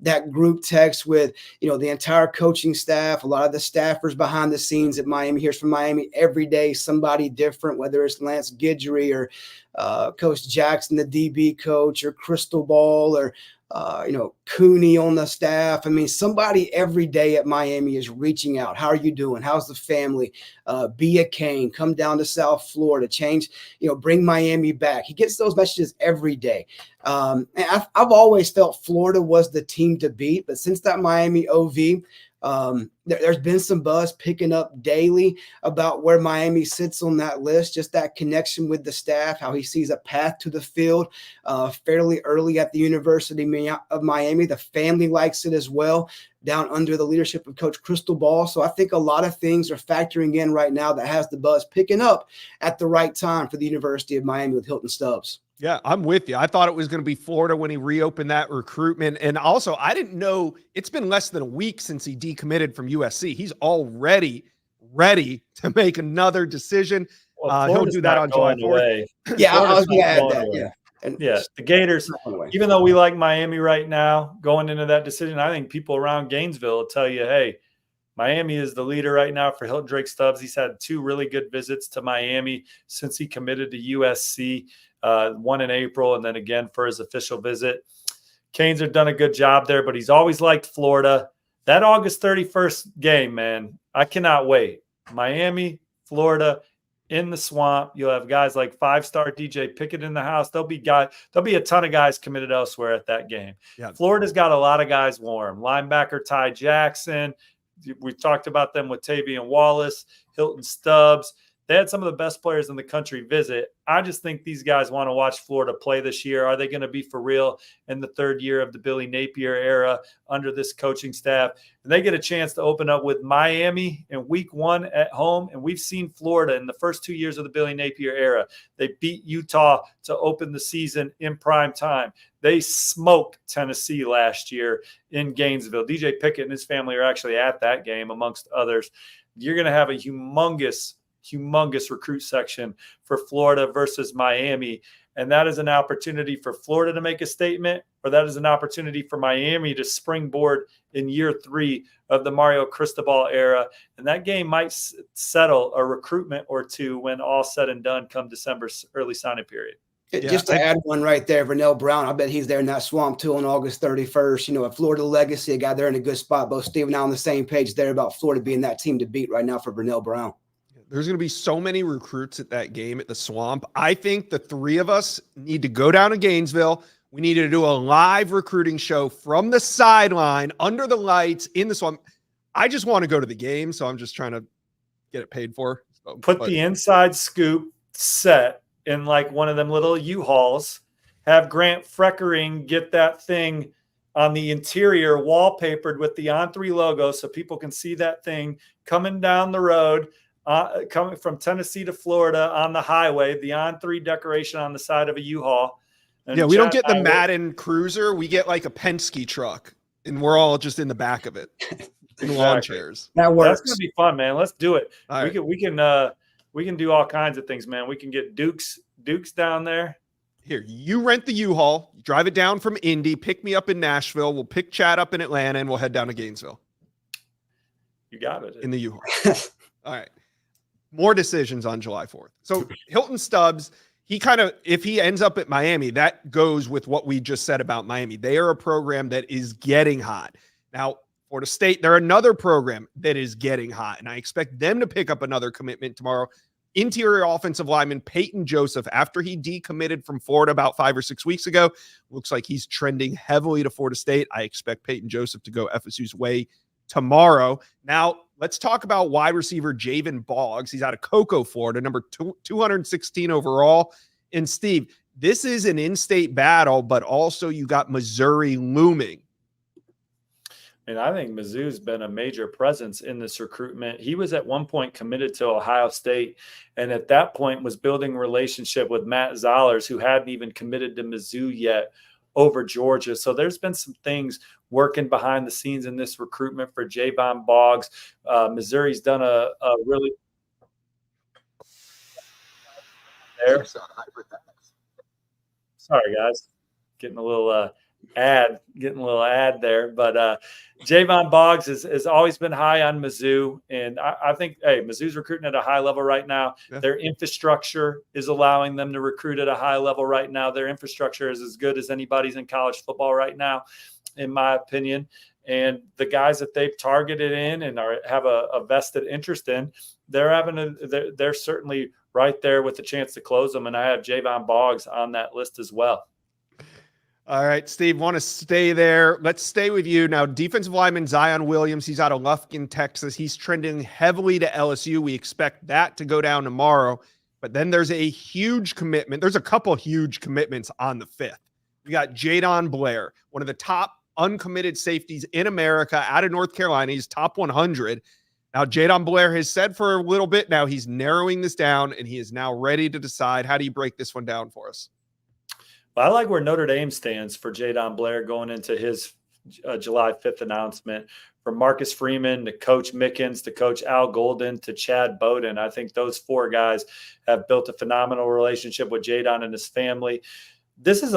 that group text with, the entire coaching staff, a lot of the staffers behind the scenes at Miami. Here's from Miami every day, somebody different, whether it's Lance Guidry or Coach Jackson, the DB coach, or Crystal Ball, or Cooney on the staff. I mean, somebody every day at Miami is reaching out. How are you doing? How's the family? Be a Cane. Come down to South Florida. Change, bring Miami back. He gets those messages every day. And I've always felt Florida was the team to beat, but since that Miami OV, there's been some buzz picking up daily about where Miami sits on that list, just that connection with the staff, how he sees a path to the field fairly early at the University of Miami. The family likes it as well, down under the leadership of Coach Crystal Ball. So I think a lot of things are factoring in right now that has the buzz picking up at the right time for the University of Miami with Hilton Stubbs. Yeah, I'm with you. I thought it was going to be Florida when he reopened that recruitment. And also, I didn't know it's been less than a week since he decommitted from USC. He's already ready to make another decision. Well, he'll do that on July 4th. Yeah, I was going to add that. Yeah. And yeah, the Gators, even though we like Miami right now, going into that decision, I think people around Gainesville will tell you, hey, Miami is the leader right now for Hilton Drake Stubbs. He's had 2 really good visits to Miami since he committed to USC. One in April, and then again for his official visit. Canes have done a good job there, but he's always liked Florida. That August 31st game, man, I cannot wait. Miami, Florida, in the swamp. You'll have guys like 5-star DJ Pickett in the house. There'll be a ton of guys committed elsewhere at that game. Yeah. Florida's got a lot of guys warm. Linebacker Ty Jackson. We talked about them with Tavian Wallace, Hilton Stubbs. They had some of the best players in the country visit. I just think these guys want to watch Florida play this year. Are they going to be for real in the 3rd year of the Billy Napier era under this coaching staff? And they get a chance to open up with Miami in week 1 at home. And we've seen Florida in the first 2 years of the Billy Napier era. They beat Utah to open the season in prime time. They smoked Tennessee last year in Gainesville. DJ Pickett and his family are actually at that game, amongst others. You're going to have a humongous recruit section for Florida versus Miami. And that is an opportunity for Florida to make a statement, or that is an opportunity for Miami to springboard in year 3 of the Mario Cristobal era. And that game might settle a recruitment or 2 when all said and done come December's early signing period. Just to add one right there, Vernell Brown, I bet he's there in that swamp too on August 31st. A Florida legacy, a guy there in a good spot. Both Steve and I on the same page there about Florida being that team to beat right now for Vernell Brown. There's going to be so many recruits at that game at the Swamp. I think the 3 of us need to go down to Gainesville. We need to do a live recruiting show from the sideline, under the lights, in the Swamp. I just want to go to the game, so I'm just trying to get it paid for. Put the inside scoop set in like one of them little U-Hauls. Have Grant Freckering get that thing on the interior wallpapered with the On3 logo so people can see that thing coming down the road. Coming from Tennessee to Florida on the highway, the On3 decoration on the side of a U-Haul. And yeah, we don't get the Madden Cruiser. We get like a Penske truck and we're all just in the back of it in lawn chairs. That works. That's gonna be fun, man. Let's do it. All right. We can do all kinds of things, man. We can get Deuce down there. Here, you rent the U-Haul, drive it down from Indy, pick me up in Nashville. We'll pick Chad up in Atlanta, and we'll head down to Gainesville. You got it. In the U-Haul. All right. More decisions on July 4th. So Hilton Stubbs, if he ends up at Miami, that goes with what we just said about Miami. They are a program that is getting hot. Now, Florida State, they're another program that is getting hot, and I expect them to pick up another commitment tomorrow. Interior offensive lineman Peyton Joseph, after he decommitted from Florida about 5 or 6 weeks ago, looks like he's trending heavily to Florida State. I expect Peyton Joseph to go FSU's way tomorrow. Now, let's talk about wide receiver Javen Boggs. He's out of Cocoa, Florida, number 216 overall. And Steve, this is an in-state battle, but also you got Missouri looming. And I think Mizzou's been a major presence in this recruitment. He was at one point committed to Ohio State, and at that point was building a relationship with Matt Zollers, who hadn't even committed to Mizzou yet, over Georgia. So there's been some things working behind the scenes in this recruitment for Javon Boggs. Missouri's done a really there. Sorry, guys, getting a little ad there, but Javon Boggs has always been high on Mizzou, and I think Mizzou's recruiting at a high level right now. Yeah. Their infrastructure is allowing them to recruit at a high level right now. Their infrastructure is as good as anybody's in college football right now, in my opinion. And the guys that they've targeted in and have a vested interest in, they're certainly right there with the chance to close them. And I have Javon Boggs on that list as well. All right, Steve, want to stay there. Let's stay with you. Now, defensive lineman Zion Williams, he's out of Lufkin, Texas. He's trending heavily to LSU. We expect that to go down tomorrow. But then there's a huge commitment. There's a couple huge commitments on the 5th. We got Jadon Blair, one of the top uncommitted safeties in America, out of North Carolina. He's top 100. Now, Jadon Blair has said for a little bit now he's narrowing this down, and he is now ready to decide. How do you break this one down for us? I like where Notre Dame stands for Jadon Blair going into his July 5th announcement. From Marcus Freeman to Coach Mickens to Coach Al Golden to Chad Bowden, I think those 4 guys have built a phenomenal relationship with Jadon and his family. This is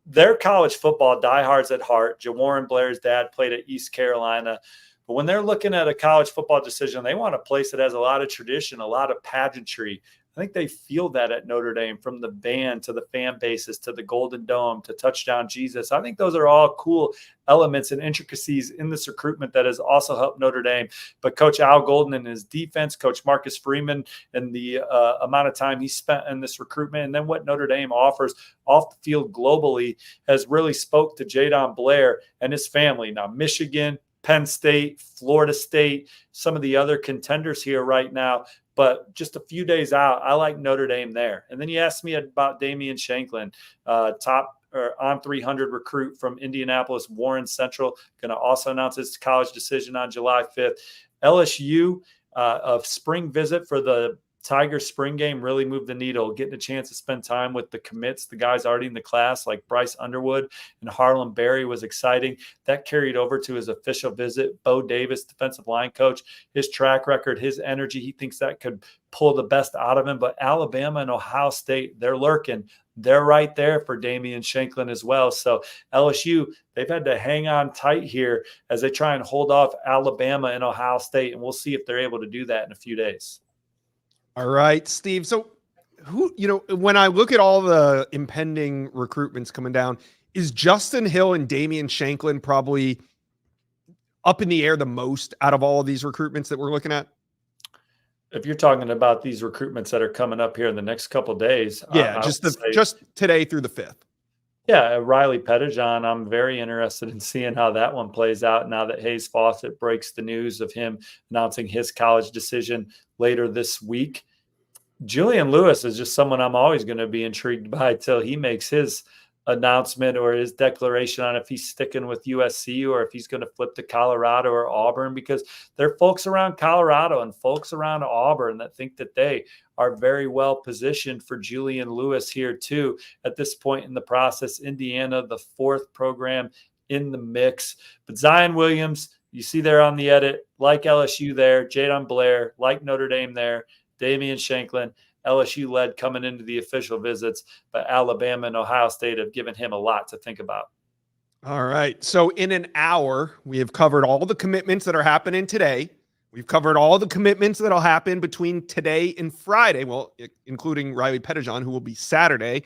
they're college football diehards at heart. Jawarren Blair's dad played at East Carolina. But when they're looking at a college football decision, they want a place that has a lot of tradition, a lot of pageantry. I think they feel that at Notre Dame, from the band to the fan bases to the Golden Dome to Touchdown Jesus. I think those are all cool elements and intricacies in this recruitment that has also helped Notre Dame. But Coach Al Golden and his defense, Coach Marcus Freeman, and the amount of time he spent in this recruitment, and then what Notre Dame offers off the field globally, has really spoke to Jadon Blair and his family. Now, Michigan, Penn State, Florida State, some of the other contenders here right now. But just a few days out, I like Notre Dame there. And then you asked me about Damian Shanklin, top on 300 recruit from Indianapolis, Warren Central, going to also announce his college decision on July 5th. LSU, a spring visit for the Tiger spring game, really moved the needle, getting a chance to spend time with the commits, the guys already in the class like Bryce Underwood and Harlem Berry was exciting. That carried over to his official visit. Bo Davis, defensive line coach, his track record, his energy, he thinks that could pull the best out of him. But Alabama and Ohio State, they're lurking. They're right there for Damian Shanklin as well. So LSU, they've had to hang on tight here as they try and hold off Alabama and Ohio State, and we'll see if they're able to do that in a few days. All right, Steve. So when I look at all the impending recruitments coming down, is Justin Hill and Damian Shanklin probably up in the air the most out of all of these recruitments that we're looking at? If you're talking about these recruitments that are coming up here in the next couple of days. Yeah, just today through the 5th. Yeah, Riley Pettijohn, I'm very interested in seeing how that one plays out now that Hayes Fawcett breaks the news of him announcing his college decision later this week. Julian Lewis is just someone I'm always going to be intrigued by till he makes his announcement or his declaration on if he's sticking with USC or if he's going to flip to Colorado or Auburn, because there are folks around Colorado and folks around Auburn that think that they are very well positioned for Julian Lewis here too. At this point in the process, Indiana, the 4th program in the mix. But Zion Williams, you see there on the edit, like LSU there, Jadon Blair, like Notre Dame there, Damian Shanklin, LSU led coming into the official visits, but Alabama and Ohio State have given him a lot to think about. All right. So in an hour, we have covered all the commitments that are happening today. We've covered all the commitments that'll happen between today and Friday, well, including Riley Pettijohn, who will be Saturday.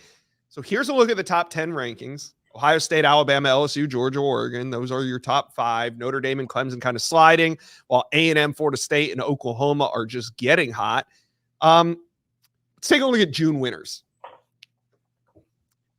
So here's a look at the top 10 rankings. Ohio State, Alabama, LSU, Georgia, Oregon. Those are your top 5. Notre Dame and Clemson kind of sliding, while A&M, Florida State, and Oklahoma are just getting hot. Let's take a look at June winners.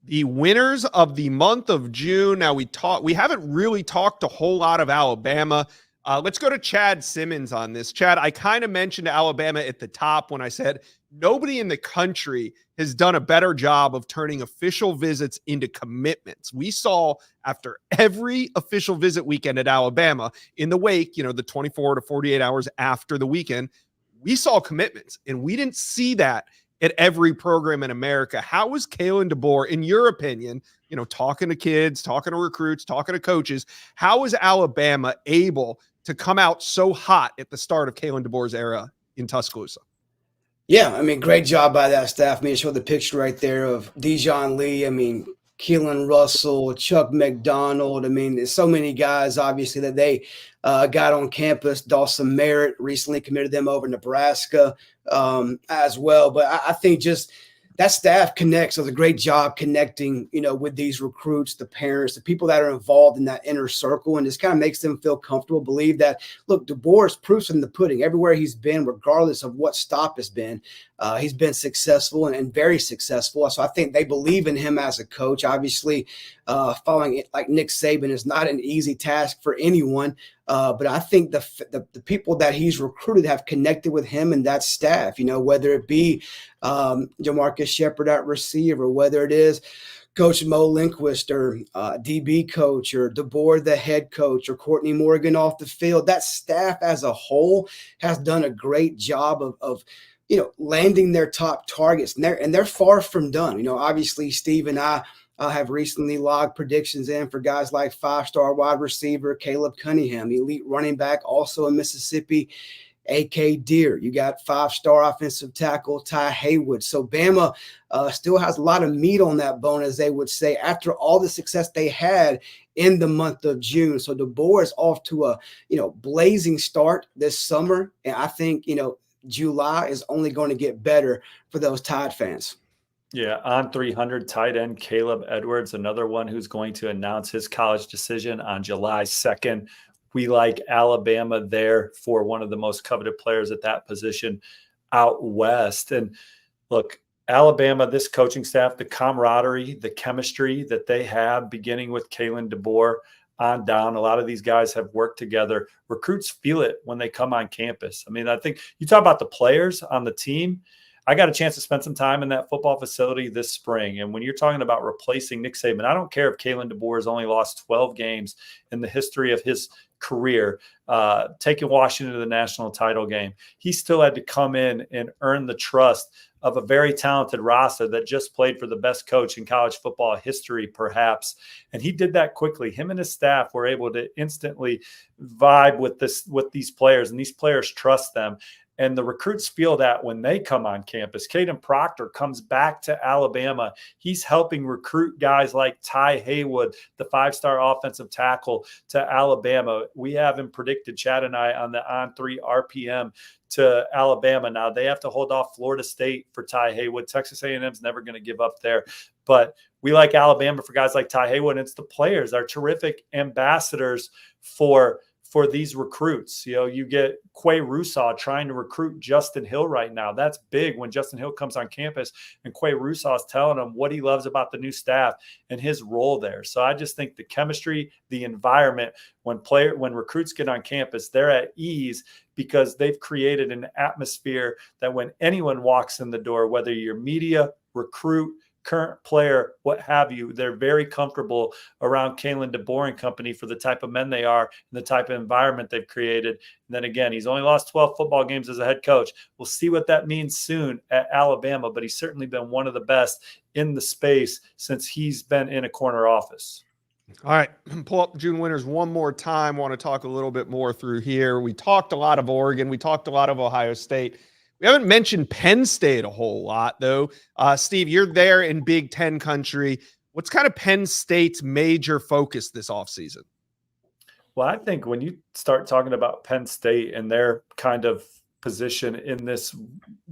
The winners of the month of June. Now we haven't really talked a whole lot of Alabama. Let's go to Chad Simmons on this. Chad, I kind of mentioned Alabama at the top when I said nobody in the country has done a better job of turning official visits into commitments. We saw after every official visit weekend at Alabama in the wake, the 24 to 48 hours after the weekend, we saw commitments, and we didn't see that at every program in America. How was Kalen DeBoer, in your opinion, talking to kids, talking to recruits, talking to coaches, how was Alabama able to come out so hot at the start of Kalen DeBoer's era in Tuscaloosa? Yeah, great job by that staff. I showed the picture right there of Dijon Lee. Keelan Russell, Chuck McDonald. There's so many guys, obviously, that they got on campus. Dawson Merritt recently committed them over Nebraska as well. But I think just that staff connects, does a great job connecting, with these recruits, the parents, the people that are involved in that inner circle, and just kind of makes them feel comfortable, believe that, look, DeBoer's proof's in the pudding. Everywhere he's been, regardless of what stop has been, he's been successful and very successful. So I think they believe in him as a coach. Obviously, following it like Nick Saban is not an easy task for anyone. But I think the people that he's recruited have connected with him and that staff, whether it be Jamarcus Shepard at receiver, whether it is Coach Mo Lindquist or DB coach or DeBoer, the head coach, or Courtney Morgan off the field. That staff as a whole has done a great job of landing their top targets, and they're far from done. Obviously, Steve and I have recently logged predictions in for guys like 5-star wide receiver Caleb Cunningham, elite running back, also in Mississippi, A.K. Deere. You got 5-star offensive tackle Ty Haywood. So Bama still has a lot of meat on that bone, as they would say, after all the success they had in the month of June. So DeBoer is off to a blazing start this summer, and I think July is only going to get better for those Tide fans. Yeah, on 300 tight end Caleb Edwards, another one who's going to announce his college decision on July 2nd. We like Alabama there for one of the most coveted players at that position out west. And look, Alabama, this coaching staff, the camaraderie, the chemistry that they have, beginning with Kalen DeBoer on down. A lot of these guys have worked together. Recruits feel it when they come on campus. I think you talk about the players on the team. I got a chance to spend some time in that football facility this spring. And when you're talking about replacing Nick Saban, I don't care if Kalen DeBoer has only lost 12 games in the history of his career, taking Washington to the national title game. He still had to come in and earn the trust of a very talented roster that just played for the best coach in college football history, perhaps. And he did that quickly. Him and his staff were able to instantly vibe with these players, and these players trust them. And the recruits feel that when they come on campus. Caden Proctor comes back to Alabama. He's helping recruit guys like Ty Haywood, the 5-star offensive tackle, to Alabama. We have him predicted, Chad and I, on the On3 RPM to Alabama. Now they have to hold off Florida State for Ty Haywood. Texas A&M's never going to give up there. But we like Alabama for guys like Ty Haywood. And it's the players. They're terrific ambassadors for these recruits. You get Quay Russaw trying to recruit Justin Hill right now. That's big when Justin Hill comes on campus and Quay Russaw is telling him what he loves about the new staff and his role there. So I just think the chemistry, the environment, when recruits get on campus, they're at ease because they've created an atmosphere that when anyone walks in the door, whether you're media, recruit, current player, what have you, they're very comfortable around Kalen DeBoer and company for the type of men they are and the type of environment they've created. And then again, he's only lost 12 football games as a head coach. We'll see what that means soon at Alabama, but he's certainly been one of the best in the space since he's been in a corner office. All right, pull up June winners one more time. Want to talk a little bit more through here. We talked a lot of Oregon. We talked a lot of Ohio State. We haven't mentioned Penn State a whole lot, though. Steve, you're there in Big Ten country. What's kind of Penn State's major focus this offseason? Well, I think when you start talking about Penn State and their kind of position in this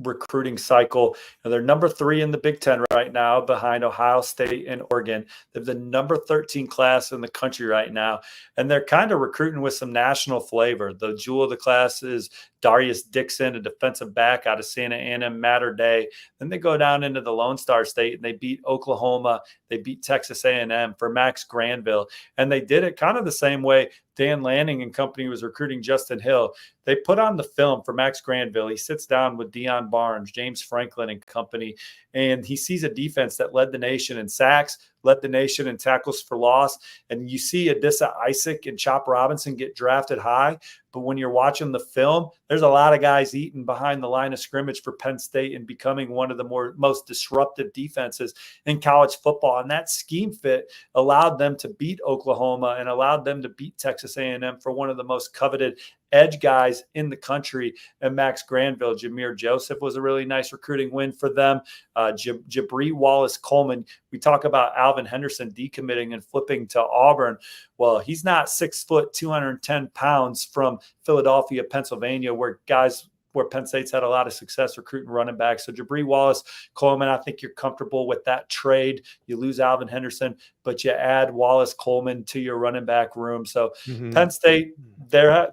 recruiting cycle, they're number 3 in the Big Ten right now behind Ohio State and Oregon. They have the number 13 class in the country right now, and they're kind of recruiting with some national flavor. The jewel of the class is Darius Dixon, a defensive back out of Santa Ana Mater Dei. Then they go down into the Lone Star State and they beat Oklahoma. They beat Texas A&M for Max Granville. And they did it kind of the same way Dan Lanning and company was recruiting Justin Hill. They put on the film for Max Granville. He sits down with Deion Barnes, James Franklin and company, and he sees a defense that led the nation in sacks, led the nation in tackles for loss. And you see Adissa Isaac and Chop Robinson get drafted high. But when you're watching the film, there's a lot of guys eating behind the line of scrimmage for Penn State and becoming one of the most disruptive defenses in college football. And that scheme fit allowed them to beat Oklahoma and allowed them to beat Texas A&M for one of the most coveted edge guys in the country. And Max Granville, Jameer Joseph was a really nice recruiting win for them. Jabri Wallace-Coleman, we talk about Alvin Henderson decommitting and flipping to Auburn. Well, he's not 6 foot, 210 pounds from Philadelphia, Pennsylvania, where Penn State's had a lot of success recruiting running backs. So Jabri Wallace-Coleman, I think you're comfortable with that trade. You lose Alvin Henderson, but you add Wallace-Coleman to your running back room. So Penn State, they're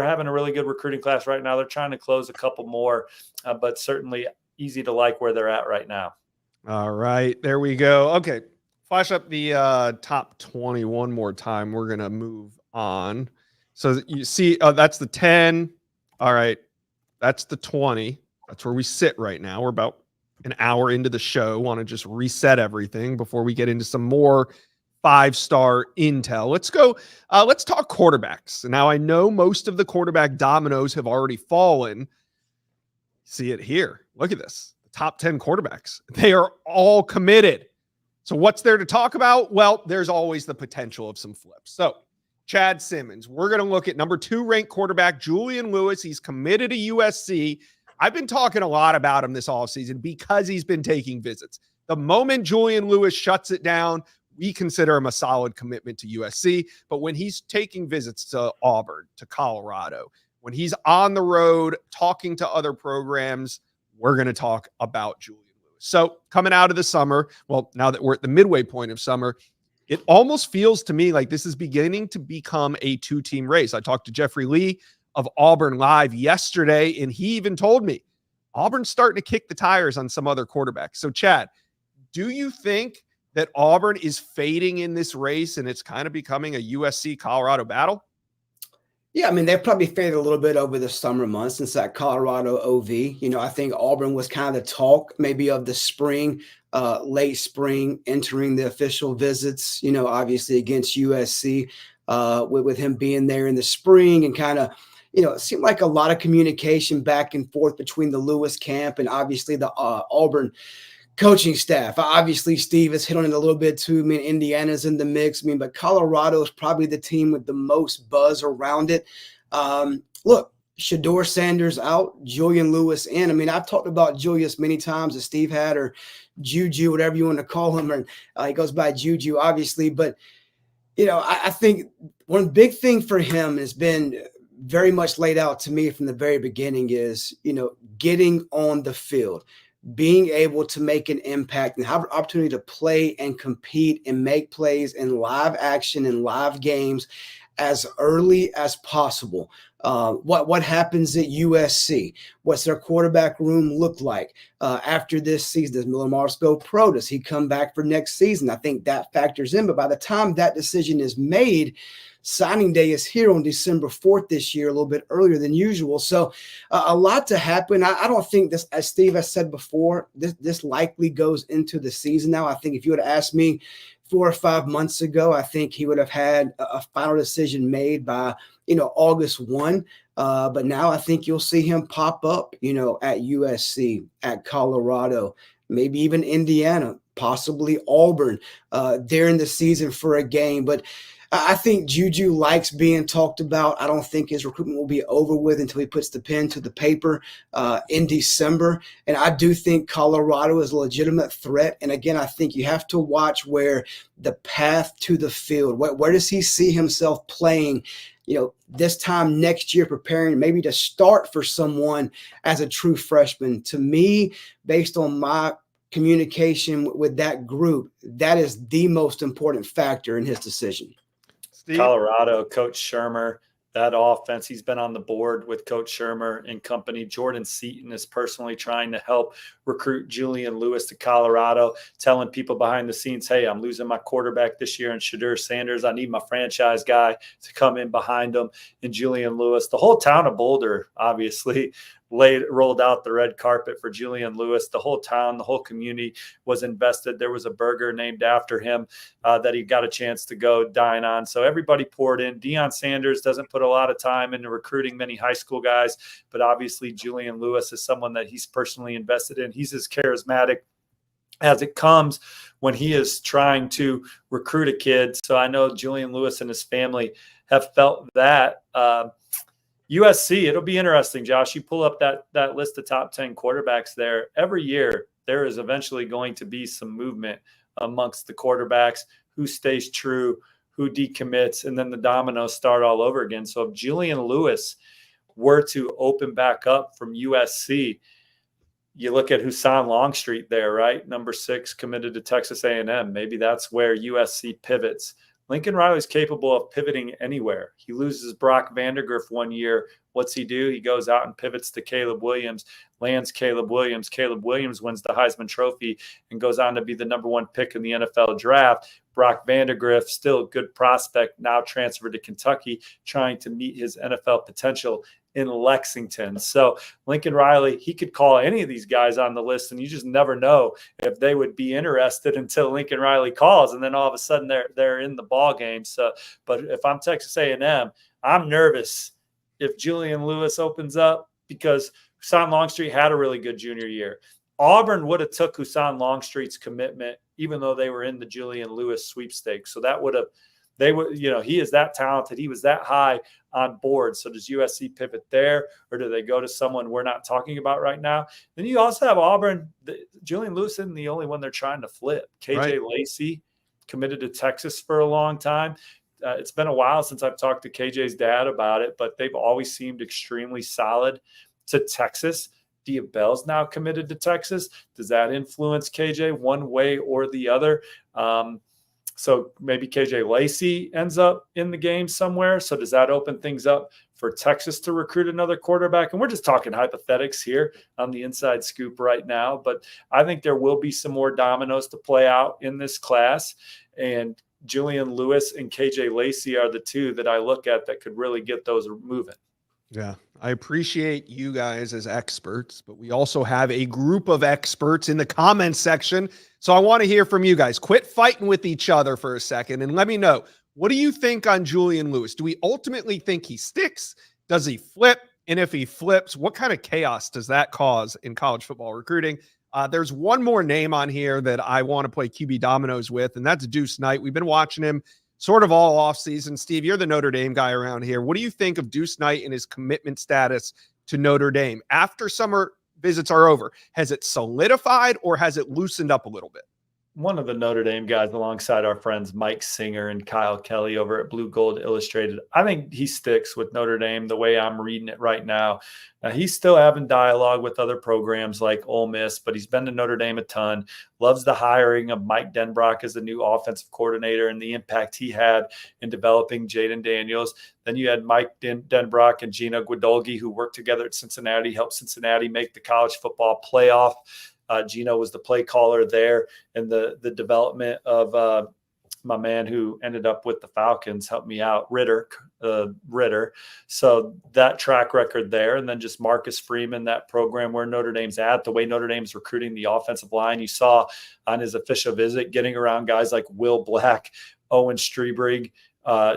having a really good recruiting class right now. They're trying to close a couple more, but certainly easy to like where they're at right now. All right, there we go. Okay, flash up the top 20 one more time. We're going to move on. So you see, that's the 10. All right, that's the 20. That's where we sit right now. We're about an hour into the show. Want to just reset everything before we get into some more 5-star intel. Let's go. Let's talk quarterbacks. Now, I know most of the quarterback dominoes have already fallen. See it here. Look at this. The top 10 quarterbacks. They are all committed. So what's there to talk about? Well, there's always the potential of some flips. So Chad Simmons, we're going to look at number 2 ranked quarterback, Julian Lewis. He's committed to USC. I've been talking a lot about him this offseason because he's been taking visits. The moment Julian Lewis shuts it down, we consider him a solid commitment to USC. But when he's taking visits to Auburn, to Colorado, when he's on the road talking to other programs, we're going to talk about Julian Lewis. So coming out of the summer, well, now that we're at the midway point of summer, it almost feels to me like this is beginning to become a 2-team race. I talked to Jeffrey Lee of Auburn Live yesterday, and he even told me Auburn's starting to kick the tires on some other quarterbacks. So Chad, do you think that Auburn is fading in this race and it's kind of becoming a USC Colorado battle? Yeah, I mean, they've probably faded a little bit over the summer months since that Colorado OV. I think Auburn was kind of the talk maybe of the spring, late spring, entering the official visits, obviously against USC with him being there in the spring and kind of, it seemed like a lot of communication back and forth between the Lewis camp and obviously the Auburn coaching staff. Obviously, Steve has hit on it a little bit too. I mean, Indiana's in the mix. But Colorado is probably the team with the most buzz around it. Look, Shedeur Sanders out, Julian Lewis in. I mean, I've talked about Julius many times as Steve had, or Juju, whatever you want to call him. Or he goes by Juju, obviously. But, I think one big thing for him has been very much laid out to me from the very beginning is, getting on the field, being able to make an impact and have an opportunity to play and compete and make plays in live action and live games as early as possible. What happens at USC? What's their quarterback room look like after this season? Does Miller Morris go pro? Does he come back for next season? I think that factors in. But by the time that decision is made, signing day is here on December 4th this year, a little bit earlier than usual. So a lot to happen. I don't think this, as Steve has said before, this likely goes into the season now. I think if you would have asked me 4 or 5 months ago, I think he would have had a final decision made by, August 1. But now I think you'll see him pop up, at USC, at Colorado, maybe even Indiana, possibly Auburn during the season for a game. But I think Juju likes being talked about. I don't think his recruitment will be over with until he puts the pen to the paper in December. And I do think Colorado is a legitimate threat. And again, I think you have to watch where the path to the field, where does he see himself playing, this time next year, preparing maybe to start for someone as a true freshman. To me, based on my communication with that group, that is the most important factor in his decision. Steve? Colorado, Coach Shermer, that offense, he's been on the board with Coach Shermer and company. Jordan Seaton is personally trying to help recruit Julian Lewis to Colorado, telling people behind the scenes, hey, I'm losing my quarterback this year in Shadur Sanders. I need my franchise guy to come in behind him. And Julian Lewis, the whole town of Boulder, obviously, rolled out the red carpet for Julian Lewis. The whole town, the whole community was invested. There was a burger named after him that he got a chance to go dine on. So everybody poured in. Deion Sanders doesn't put a lot of time into recruiting many high school guys, but obviously Julian Lewis is someone that he's personally invested in. He's as charismatic as it comes when he is trying to recruit a kid. So I know Julian Lewis and his family have felt that. USC, it'll be interesting, Josh. You pull up that list of top 10 quarterbacks there. Every year, there is eventually going to be some movement amongst the quarterbacks, who stays true, who decommits, and then the dominoes start all over again. So if Julian Lewis were to open back up from USC, you look at Hassan Longstreet there, right? Number 6, committed to Texas A&M. Maybe that's where USC pivots. Lincoln Riley's capable of pivoting anywhere. He loses Brock Vandagriff one year. What's he do? He goes out and pivots to Caleb Williams, lands Caleb Williams. Caleb Williams wins the Heisman Trophy and goes on to be the number 1 pick in the NFL draft. Brock Vandagriff, still a good prospect, now transferred to Kentucky, trying to meet his NFL potential in Lexington. So Lincoln Riley, he could call any of these guys on the list, and you just never know if they would be interested until Lincoln Riley calls, and then all of a sudden they're in the ball game. So, but if I'm Texas A&M, I'm nervous if Julian Lewis opens up, because Hassan Longstreet had a really good junior year. Auburn would have took Hassan Longstreet's commitment, even though they were in the Julian Lewis sweepstakes. So that would have, he is that talented. He was that high on board. So does USC pivot there, or do they go to someone we're not talking about right now? Then you also have Auburn. Julian Lewis isn't the only one they're trying to flip. KJ Lacey, committed to Texas for a long time. It's been a while since I've talked to KJ's dad about it, but they've always seemed extremely solid to Texas. Dia Bell's now committed to Texas. Does that influence KJ one way or the other? So maybe KJ Lacey ends up in the game somewhere. So does that open things up for Texas to recruit another quarterback? And we're just talking hypothetics here on the Inside Scoop right now. But I think there will be some more dominoes to play out in this class. And Julian Lewis and KJ Lacey are the two that I look at that could really get those moving. Yeah, I appreciate you guys as experts, but we also have a group of experts in the comments section. So I want to hear from you guys. Quit fighting with each other for a second and let me know, what do you think on Julian Lewis? Do we ultimately think he sticks? Does he flip? And if he flips, what kind of chaos does that cause in college football recruiting? There's one more name on here that I want to play QB dominoes with, and that's Deuce Knight. We've been watching him sort of all offseason. Steve, you're the Notre Dame guy around here. What do you think of Deuce Knight and his commitment status to Notre Dame after summer visits are over? Has it solidified or has it loosened up a little bit? One of the Notre Dame guys alongside our friends Mike Singer and Kyle Kelly over at Blue Gold Illustrated, I think he sticks with Notre Dame the way I'm reading it right now. He's still having dialogue with other programs like Ole Miss, but he's been to Notre Dame a ton, loves the hiring of Mike Denbrock as the new offensive coordinator and the impact he had in developing Jaden Daniels. Then you had Mike Denbrock and Gino Guidolgi, who worked together at Cincinnati, helped Cincinnati make the college football playoff. Gino was the play caller there, and the development of my man who ended up with the Falcons helped me out, Ritter. So that track record there, and then just Marcus Freeman, that program where Notre Dame's at, the way Notre Dame's recruiting the offensive line. You saw on his official visit getting around guys like Will Black, Owen Strebrig,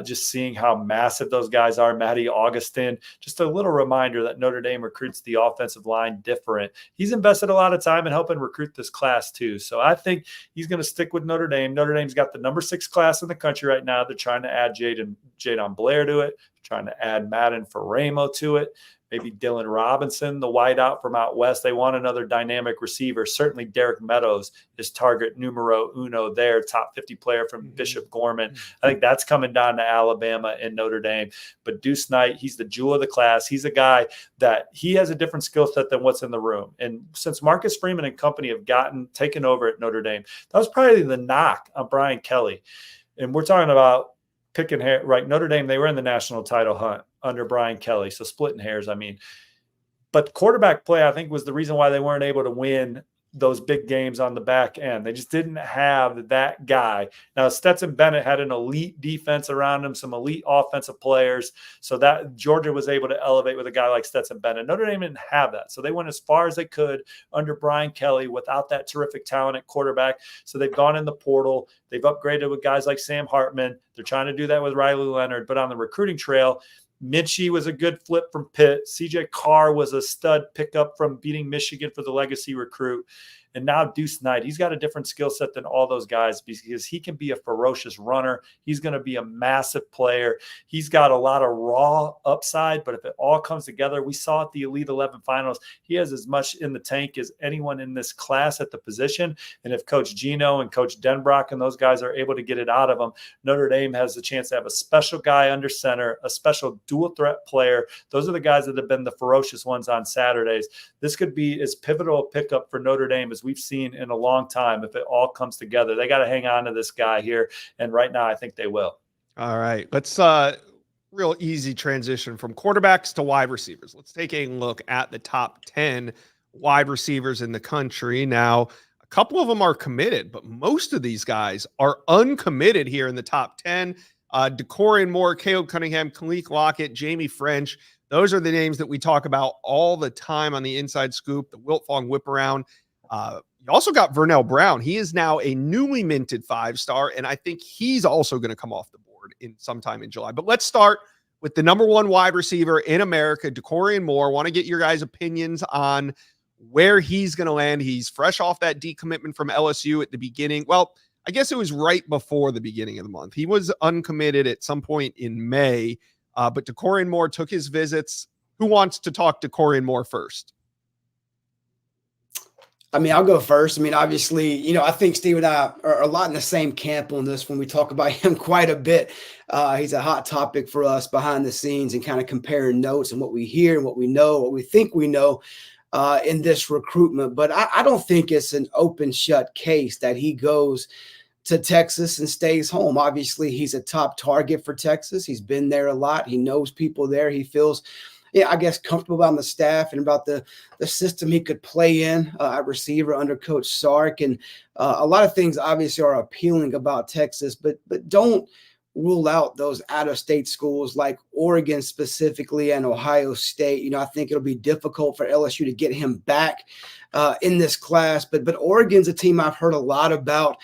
just seeing how massive those guys are. Matty Augustin, just a little reminder that Notre Dame recruits the offensive line different. He's invested a lot of time in helping recruit this class too. So I think he's going to stick with Notre Dame. Notre Dame's got the number 6 class in the country right now. They're trying to add Jadon Blair to it, trying to add Madden Ferramo to it. Maybe Dylan Robinson, the wideout from out west. They want another dynamic receiver. Certainly Derek Meadows is target numero uno there, top 50 player from Bishop Gorman. I think that's coming down to Alabama and Notre Dame. But Deuce Knight, he's the jewel of the class. He's a guy that he has a different skill set than what's in the room. And since Marcus Freeman and company have taken over at Notre Dame, that was probably the knock on Brian Kelly. And we're talking about picking hair, right? Notre Dame, they were in the national title hunt under Brian Kelly. So splitting hairs, I mean. But quarterback play, I think, was the reason why they weren't able to win those big games on the back end. They just didn't have that guy. Now, Stetson Bennett had an elite defense around him, some elite offensive players. So that Georgia was able to elevate with a guy like Stetson Bennett. Notre Dame didn't have that. So they went as far as they could under Brian Kelly without that terrific talent at quarterback. So they've gone in the portal. They've upgraded with guys like Sam Hartman. They're trying to do that with Riley Leonard. But on the recruiting trail, Minchie was a good flip from Pitt. CJ Carr was a stud pickup from beating Michigan for the legacy recruit. And now Deuce Knight, he's got a different skill set than all those guys because he can be a ferocious runner. He's going to be a massive player. He's got a lot of raw upside, but if it all comes together, we saw at the Elite 11 finals, he has as much in the tank as anyone in this class at the position. And if Coach Gino and Coach Denbrock and those guys are able to get it out of him, Notre Dame has the chance to have a special guy under center, a special dual threat player. Those are the guys that have been the ferocious ones on Saturdays. This could be as pivotal a pickup for Notre Dame as we've seen in a long time if it all comes together. They got to hang on to this guy here, and right now I think they will. All right, let's real easy transition from quarterbacks to wide receivers. Let's take a look at the top 10 wide receivers in the country. Now, a couple of them are committed, but most of these guys are uncommitted here in the top 10. Decorian Moore, Caleb Cunningham, Khaleke Lockett, Jamie French. Those are the names that we talk about all the time on the Inside Scoop, the Wiltfong Whip Around. You also got Vernell Brown. He is now a newly minted 5-star, and I think he's also going to come off the board in sometime in July. But let's start with the number 1 wide receiver in America, Decorian Moore. Want to get your guys' opinions on where he's going to land. He's fresh off that decommitment from LSU at the beginning. Well, I guess it was right before the beginning of the month. He was uncommitted at some point in May, but Decorian Moore took his visits. Who wants to talk Decorian Moore first? I mean, I'll go first. I mean, obviously, I think Steve and I are a lot in the same camp on this when we talk about him quite a bit. He's a hot topic for us behind the scenes and kind of comparing notes and what we hear and what we know, what we think we know in this recruitment. But I don't think it's an open shut case that he goes to Texas and stays home. Obviously, he's a top target for Texas. He's been there a lot. He knows people there. He feels I guess comfortable about the staff and about the system he could play in at receiver under Coach Sark. And a lot of things obviously are appealing about Texas, but don't rule out those out-of-state schools like Oregon specifically and Ohio State. I think it'll be difficult for LSU to get him back in this class. But Oregon's a team I've heard a lot about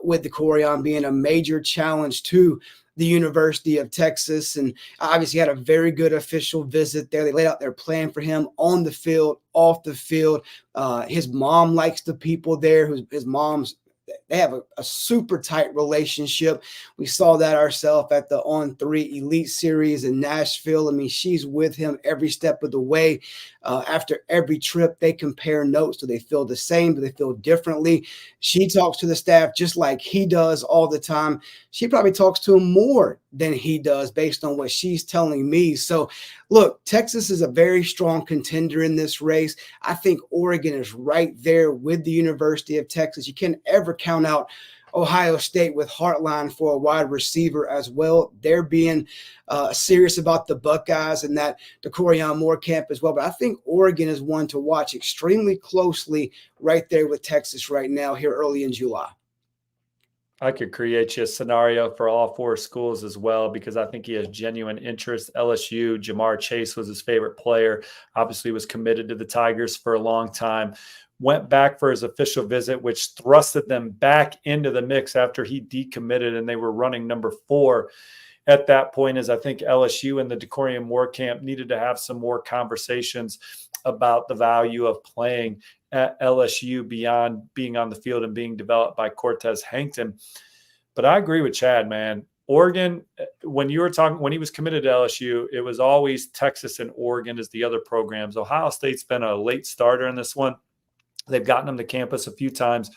with Decorian being a major challenge to the University of Texas, and obviously had a very good official visit there. They laid out their plan for him on the field, off the field. His mom likes the people there. They have a super tight relationship. We saw that ourselves at the On 3 Elite Series in Nashville. I mean, she's with him every step of the way. After every trip, they compare notes. Do they feel the same? Do they feel differently? She talks to the staff just like he does all the time. She probably talks to him more than he does based on what she's telling me. So, look, Texas is a very strong contender in this race. I think Oregon is right there with the University of Texas. You can't ever count out Ohio State with Hartline for a wide receiver as well. They're being serious about the Buckeyes and that Decorian Moore camp as well. But I think Oregon is one to watch extremely closely right there with Texas right now here early in July. I could create you a scenario for all 4 schools as well, because I think he has genuine interest. LSU, Jamar Chase was his favorite player, obviously was committed to the Tigers for a long time. went back for his official visit, which thrusted them back into the mix after he decommitted, and they were running number 4 at that point. As I think LSU and the Decorian Moore camp needed to have some more conversations about the value of playing at LSU beyond being on the field and being developed by Cortez Hankton. But I agree with Chad, man. Oregon, when he was committed to LSU, it was always Texas and Oregon as the other programs. Ohio State's been a late starter in this one. They've gotten him to campus a few times.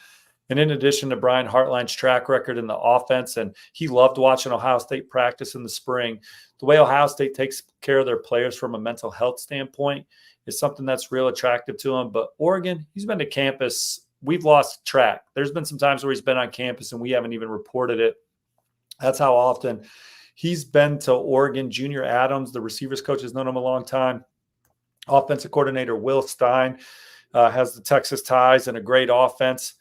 And in addition to Brian Hartline's track record in the offense, and he loved watching Ohio State practice in the spring, the way Ohio State takes care of their players from a mental health standpoint is something that's real attractive to him. But Oregon, he's been to campus. We've lost track. There's been some times where he's been on campus and we haven't even reported it. That's how often he's been to Oregon. Junior Adams, the receivers coach, has known him a long time. Offensive coordinator Will Stein has the Texas ties and a great offense.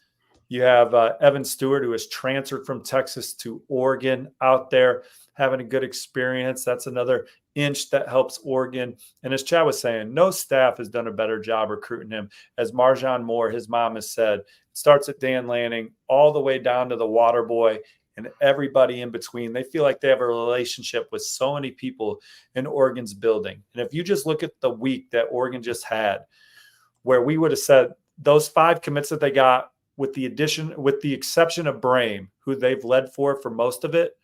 You have Evan Stewart, who has transferred from Texas to Oregon, out there having a good experience. That's another inch that helps Oregon. And as Chad was saying, no staff has done a better job recruiting him. As Marjon Moore, his mom, has said, it starts at Dan Lanning all the way down to the water boy and everybody in between. They feel like they have a relationship with so many people in Oregon's building. And if you just look at the week that Oregon just had, where we would have said those 5 commits that they got, with the exception of Brame, who they've led for most of it,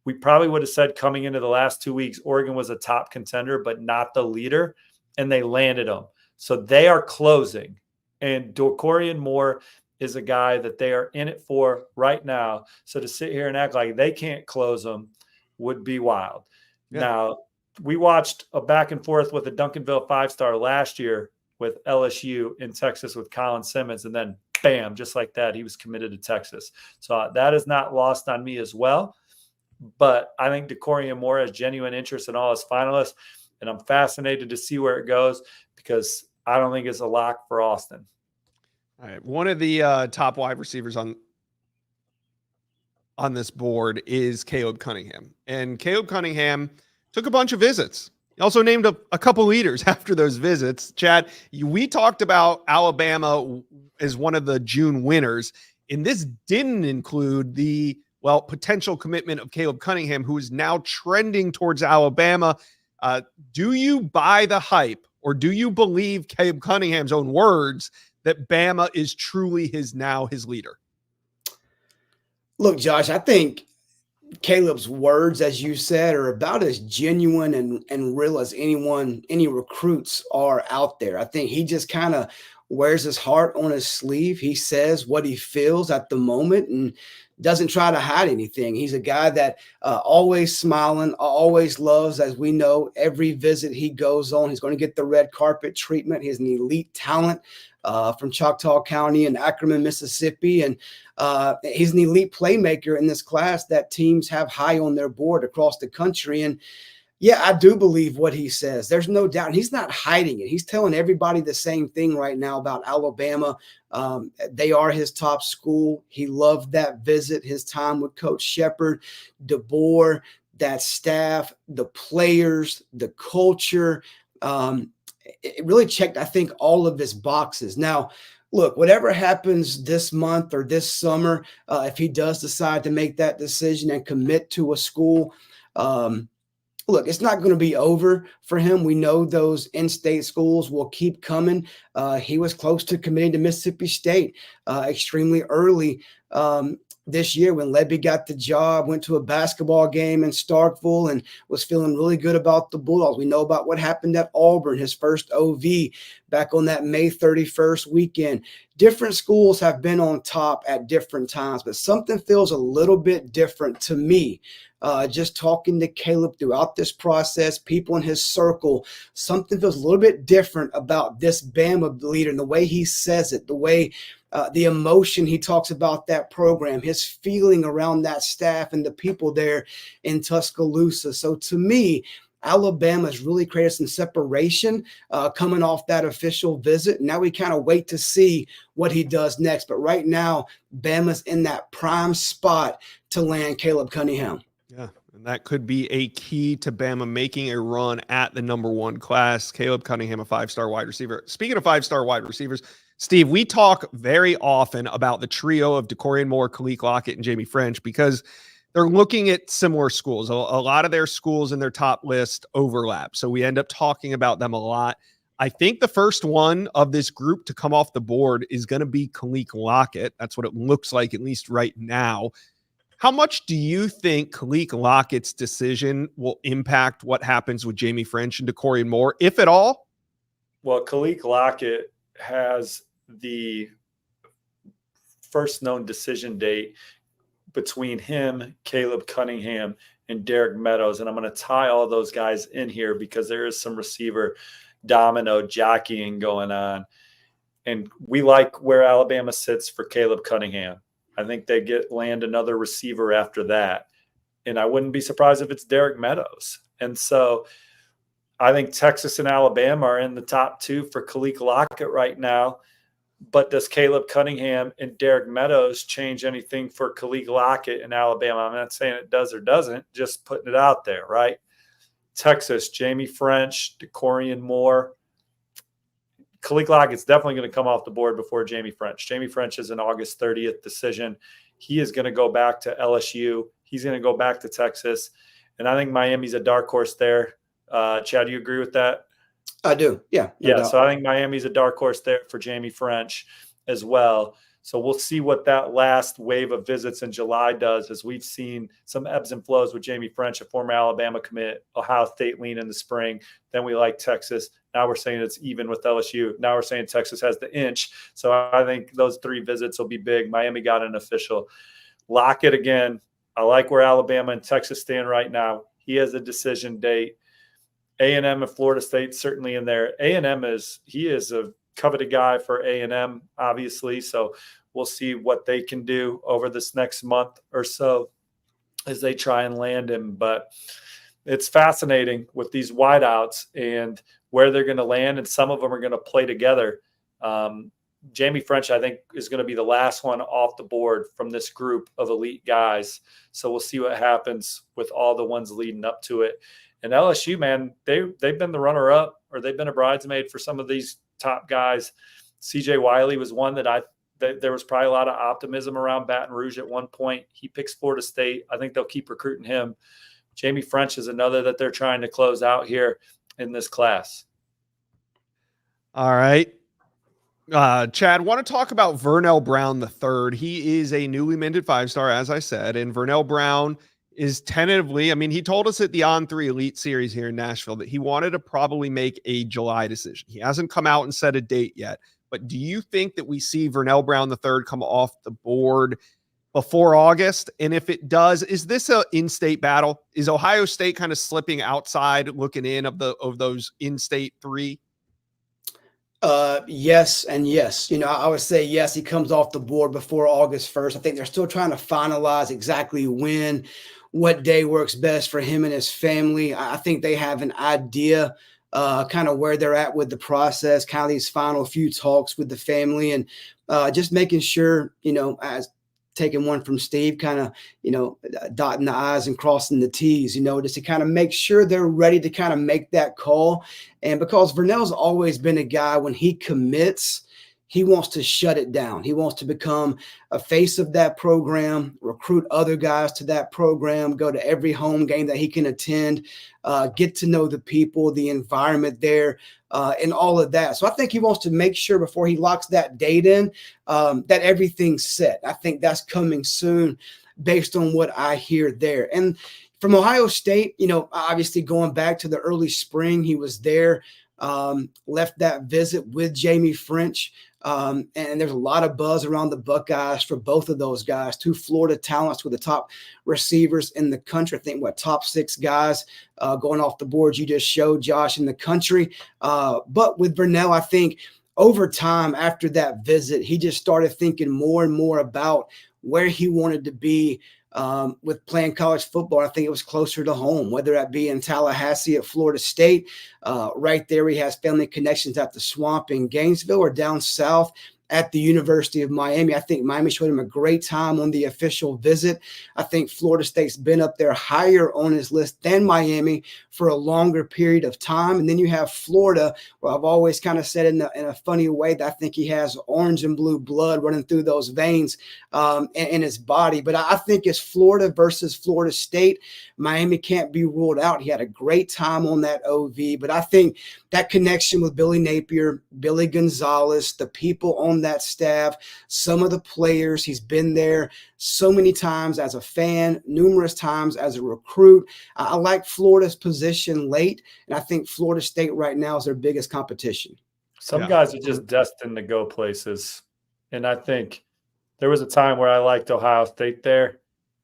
we probably would have said coming into the last 2 weeks, Oregon was a top contender, but not the leader, and they landed them. So they are closing. And Decorian Moore is a guy that they are in it for right now. So to sit here and act like they can't close them would be wild. Yeah. Now, we watched a back and forth with a Duncanville 5-star last year with LSU in Texas with Colin Simmons, and then bam, just like that, he was committed to Texas. So that is not lost on me as well. But I think Decorian Moore has genuine interest in all his finalists, and I'm fascinated to see where it goes because I don't think it's a lock for Austin. All right. One of the top wide receivers on this board is Caleb Cunningham. And Caleb Cunningham took a bunch of visits. He also named a couple leaders after those visits. Chad, we talked about Alabama as one of the June winners, and this didn't include the potential commitment of Caleb Cunningham, who is now trending towards Alabama. Do you buy the hype, or do you believe Caleb Cunningham's own words that Bama is truly his leader? Look, Josh, I think Caleb's words, as you said, are about as genuine and real as any recruits are out there. I think he just kind of wears his heart on his sleeve. He says what he feels at the moment and doesn't try to hide anything. He's a guy that always smiling, always loves, as we know, every visit he goes on. He's going to get the red carpet treatment. He's an elite talent from Choctaw County and Ackerman, Mississippi. And he's an elite playmaker in this class that teams have high on their board across the country. And yeah, I do believe what he says. There's no doubt. And he's not hiding it. He's telling everybody the same thing right now about Alabama. They are his top school. He loved that visit, his time with Coach Shepard, DeBoer, that staff, the players, the culture. It really checked, I think, all of his boxes. Now, look, whatever happens this month or this summer, if he does decide to make that decision and commit to a school, look, it's not going to be over for him. We know those in-state schools will keep coming. He was close to committing to Mississippi State extremely early this year when Lebby got the job, went to a basketball game in Starkville and was feeling really good about the Bulldogs. We know about what happened at Auburn, his first OV back on that May 31st weekend. Different schools have been on top at different times, but something feels a little bit different to me. Just talking to Caleb throughout this process, people in his circle, something feels a little bit different about this Bama leader and the way he says it, the way the emotion he talks about that program, his feeling around that staff and the people there in Tuscaloosa. So to me, Alabama's really created some separation coming off that official visit. Now we kind of wait to see what he does next. But right now, Bama's in that prime spot to land Caleb Cunningham. Yeah, and that could be a key to Bama making a run at the #1 class. Caleb Cunningham, a 5-star wide receiver. Speaking of 5-star wide receivers, Steve, we talk very often about the trio of DeCorian Moore, Khaleke Lockett, and Jamie French because they're looking at similar schools. A lot of their schools in their top list overlap. So we end up talking about them a lot. I think the first one of this group to come off the board is going to be Khaleke Lockett. That's what it looks like, at least right now. How much do you think Khaleke Lockett's decision will impact what happens with Jamie French and DeCorian Moore, if at all? Well, Khaleke Lockett has the first known decision date between him, Caleb Cunningham, and Derek Meadows. And I'm going to tie all those guys in here because there is some receiver domino jockeying going on. And we like where Alabama sits for Caleb Cunningham. I think they land another receiver after that. And I wouldn't be surprised if it's Derek Meadows. And so I think Texas and Alabama are in the top two for Khaleke Lockett right now. But does Caleb Cunningham and Derek Meadows change anything for Khaleke Lockett in Alabama? I'm not saying it does or doesn't, just putting it out there, right? Texas, Jamie French, DeCorian Moore. Khaleke Lockett's definitely going to come off the board before Jamie French. Jamie French is an August 30th decision. He is going to go back to LSU. He's going to go back to Texas. And I think Miami's a dark horse there. Chad, do you agree with that? I do. Yeah. No doubt. So I think Miami's a dark horse there for Jamie French as well. So we'll see what that last wave of visits in July does, as we've seen some ebbs and flows with Jamie French, a former Alabama commit, Ohio State lean in the spring. Then we like Texas. Now we're saying it's even with LSU. Now we're saying Texas has the inch. So I think those 3 visits will be big. Miami got an official. Lockett again. I like where Alabama and Texas stand right now. He has a decision date. A&M and Florida State certainly in there. A&M is a coveted guy for A&M, obviously. So we'll see what they can do over this next month or so as they try and land him. But it's fascinating with these wideouts and where they're going to land, and some of them are going to play together. Jamie French, I think, is going to be the last one off the board from this group of elite guys. So we'll see what happens with all the ones leading up to it. And LSU, man, they've been the runner-up, or they've been a bridesmaid for some of these top guys. CJ Wiley was one that there was probably a lot of optimism around Baton Rouge at one point. He picks Florida State. I think they'll keep recruiting him. Jamie French is another that they're trying to close out here in this class. All right. Chad, want to talk about Vernell Brown III. He is a newly minted 5-star, as I said, and Vernell Brown is tentatively, I mean, he told us at the On3 Elite Series here in Nashville that he wanted to probably make a July decision. He hasn't come out and set a date yet, but do you think that we see Vernell Brown III come off the board before August? And if it does, is this a in-state battle? Is Ohio State kind of slipping outside, looking in of those in-state 3? Yes and yes. I would say yes, he comes off the board before August 1st. I think they're still trying to finalize exactly when, what day works best for him and his family. I think they have an idea kind of where they're at with the process, kind of these final few talks with the family, and just making sure, as taking one from Steve, kind of, dotting the I's and crossing the T's, just to kind of make sure they're ready to kind of make that call. And because Vernell's always been a guy, when he commits, he wants to shut it down. He wants to become a face of that program, recruit other guys to that program, go to every home game that he can attend, get to know the people, the environment there, and all of that. So I think he wants to make sure before he locks that date in, that everything's set. I think that's coming soon based on what I hear there. And from Ohio State, obviously going back to the early spring, he was there, left that visit with Jamie French. And there's a lot of buzz around the Buckeyes for both of those guys, 2 Florida talents with the top receivers in the country. I think top 6 guys going off the board you just showed, Josh, in the country. But with Vernell, I think over time after that visit, he just started thinking more and more about where he wanted to be with playing college football. I think it was closer to home, whether that be in Tallahassee at Florida State, right there he has family connections at the Swamp in Gainesville, or down south at the University of Miami. I think Miami showed him a great time on the official visit. I think Florida State's been up there higher on his list than Miami for a longer period of time. And then you have Florida, where I've always kind of said in a funny way that I think he has orange and blue blood running through those veins in his body. But I think it's Florida versus Florida State. Miami can't be ruled out. He had a great time on that OV, but I think that connection with Billy Napier, Billy Gonzalez, the people on that staff, some of the players, he's been there so many times as a fan, numerous times as a recruit. I like Florida's position late, and I think Florida State right now is their biggest competition. Some guys are just destined to go places, and I think there was a time where I liked Ohio State there,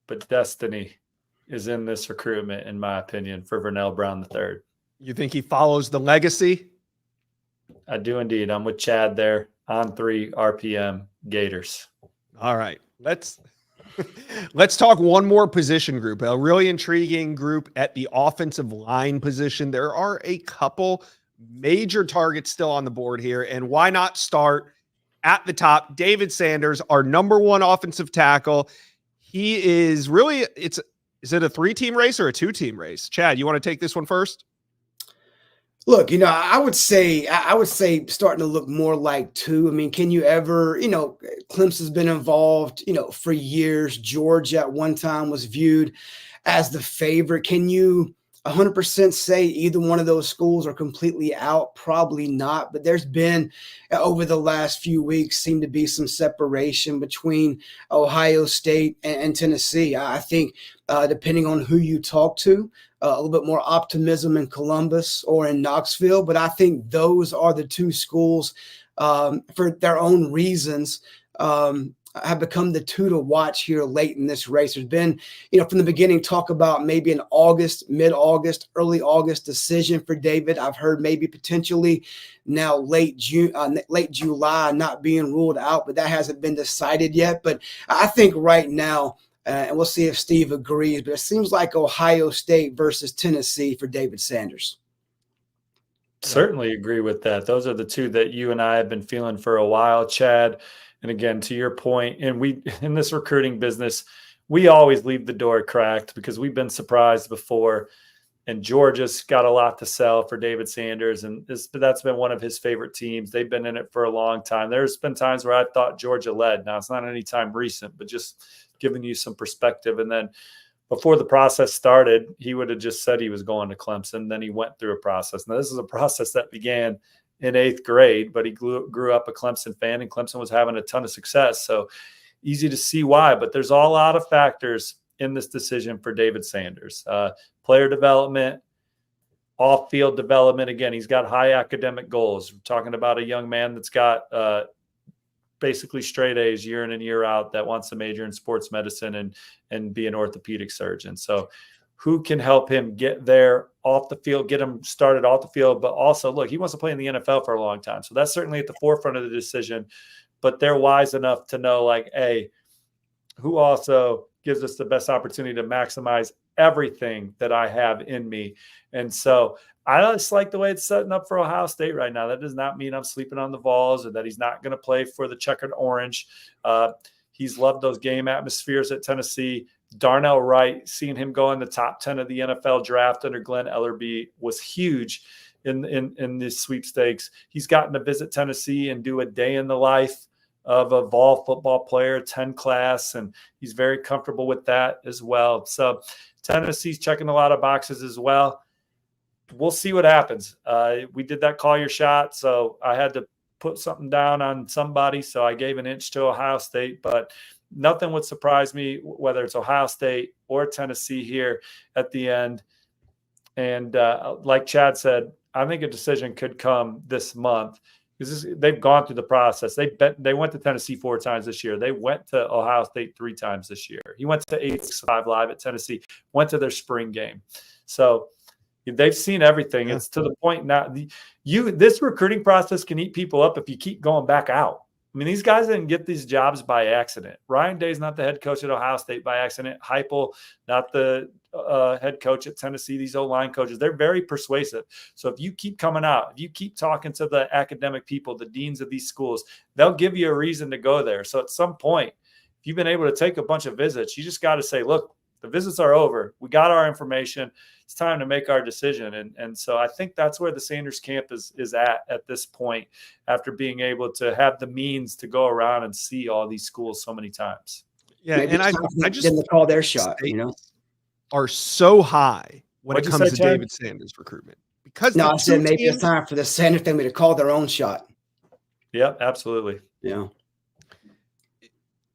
but destiny is in this recruitment, in my opinion, for Vernell Brown III. You think he follows the legacy? I do indeed. I'm with Chad there on 3 RPM Gators. All right. Let's talk one more position group, a really intriguing group at the offensive line position. There are a couple major targets still on the board here, and why not start at the top? David Sanders, our number 1 offensive tackle. He is really, is it a 3-team race or a 2-team race? Chad, you want to take this one first? Look, I would say starting to look more like 2. I mean, can you ever, Clemson's been involved, for years. Georgia at one time was viewed as the favorite. Can you 100% say either one of those schools are completely out? Probably not. But there's been, over the last few weeks, seemed to be some separation between Ohio State and Tennessee. I think depending on who you talk to, a little bit more optimism in Columbus or in Knoxville. But I think those are the 2 schools for their own reasons have become the 2 to watch here late in this race. There's been, from the beginning, talk about maybe an August, mid-August, early August decision for David. I've heard maybe potentially now late July not being ruled out, but that hasn't been decided yet. But I think right now, and we'll see if Steve agrees, but it seems like Ohio State versus Tennessee for David Sanders. Certainly agree with that. Those are the 2 that you and I have been feeling for a while, Chad. And again, to your point, and we, in this recruiting business, we always leave the door cracked because we've been surprised before. And Georgia's got a lot to sell for David Sanders, and that's been one of his favorite teams. They've been in it for a long time. There's been times where I thought Georgia led. Now, it's not any time recent, but just giving you some perspective. And then before the process started, he would have just said he was going to Clemson. Then he went through a process. Now, this is a process that began in 8th grade, but he grew up a Clemson fan, and Clemson was having a ton of success. So easy to see why, but there's a lot of factors in this decision for David Sanders. Player development, off-field development. Again, he's got high academic goals. We're talking about a young man that's got basically straight A's year in and year out that wants to major in sports medicine and be an orthopedic surgeon. So who can help him get there off the field, get him started off the field, but also, look, he wants to play in the NFL for a long time. So that's certainly at the forefront of the decision, but they're wise enough to know, like, hey, who also gives us the best opportunity to maximize everything that I have in me. And so I just like the way it's setting up for Ohio State right now. That does not mean I'm sleeping on the Vols or that he's not going to play for the checkered orange. He's loved those game atmospheres at Tennessee. Darnell Wright, seeing him go in the top 10 of the NFL draft under Glenn Ellerbe was huge in this sweepstakes. He's gotten to visit Tennessee and do a day in the life of a Vol football player, 10 class, and he's very comfortable with that as well. So Tennessee's checking a lot of boxes as well. We'll see what happens. We did that call your shot, so I had to put something down on somebody, so I gave an inch to Ohio State, but nothing would surprise me, whether it's Ohio State or Tennessee here at the end. And like Chad said, I think a decision could come this month because they've gone through the process. They went to Tennessee 4 times this year. They went to Ohio State 3 times this year. He went to 865 Live at Tennessee, went to their spring game. So they've seen everything. Yeah. It's to the point now. This recruiting process can eat people up if you keep going back out. I mean, these guys didn't get these jobs by accident. Ryan Day's not the head coach at Ohio State by accident. Heupel, not the head coach at Tennessee, these O-line coaches, they're very persuasive. So if you keep coming out, if you keep talking to the academic people, the deans of these schools, they'll give you a reason to go there. So at some point, if you've been able to take a bunch of visits, you just got to say, look, the visits are over. We got our information. It's time to make our decision. And so I think that's where the Sanders camp is at this point, after being able to have the means to go around and see all these schools so many times. Yeah, maybe and I just didn't call their shot, are so high when What'd it you comes say, to Chad? David Sanders recruitment. Because No, the I said two maybe it's teams- time for the Sanders family to call their own shot. Yep, absolutely. Yeah.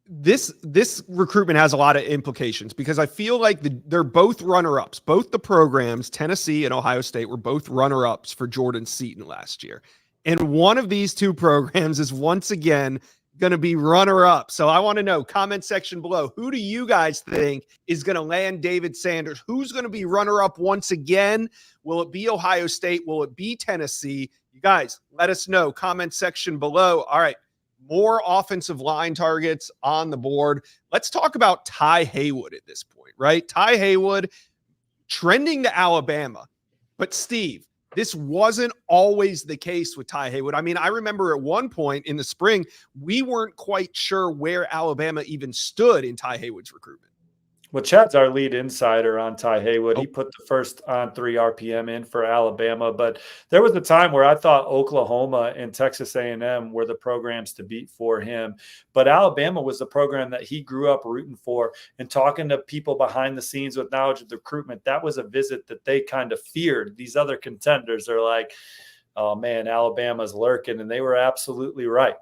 This recruitment has a lot of implications because I feel like they're both runner-ups. Both the programs, Tennessee and Ohio State, were both runner-ups for Jordan Seaton last year. And one of these two programs is once again going to be runner-up. So I want to know, comment section below, who do you guys think is going to land David Sanders? Who's going to be runner-up once again? Will it be Ohio State? Will it be Tennessee? You guys, let us know. Comment section below. All right. More offensive line targets on the board. Let's talk about Ty Haywood at this point, right? Ty Haywood trending to Alabama. But Steve, this wasn't always the case with Ty Haywood. I mean, I remember at one point in the spring, we weren't quite sure where Alabama even stood in Ty Haywood's recruitment. Well, Chad's our lead insider on Ty Haywood. He put the first on 3 RPM in for Alabama, but there was a time where I thought Oklahoma and Texas A&M were the programs to beat for him. But Alabama was the program that he grew up rooting for, and talking to people behind the scenes with knowledge of the recruitment, that was a visit that they kind of feared. These other contenders are like, oh man, Alabama's lurking, and they were absolutely right.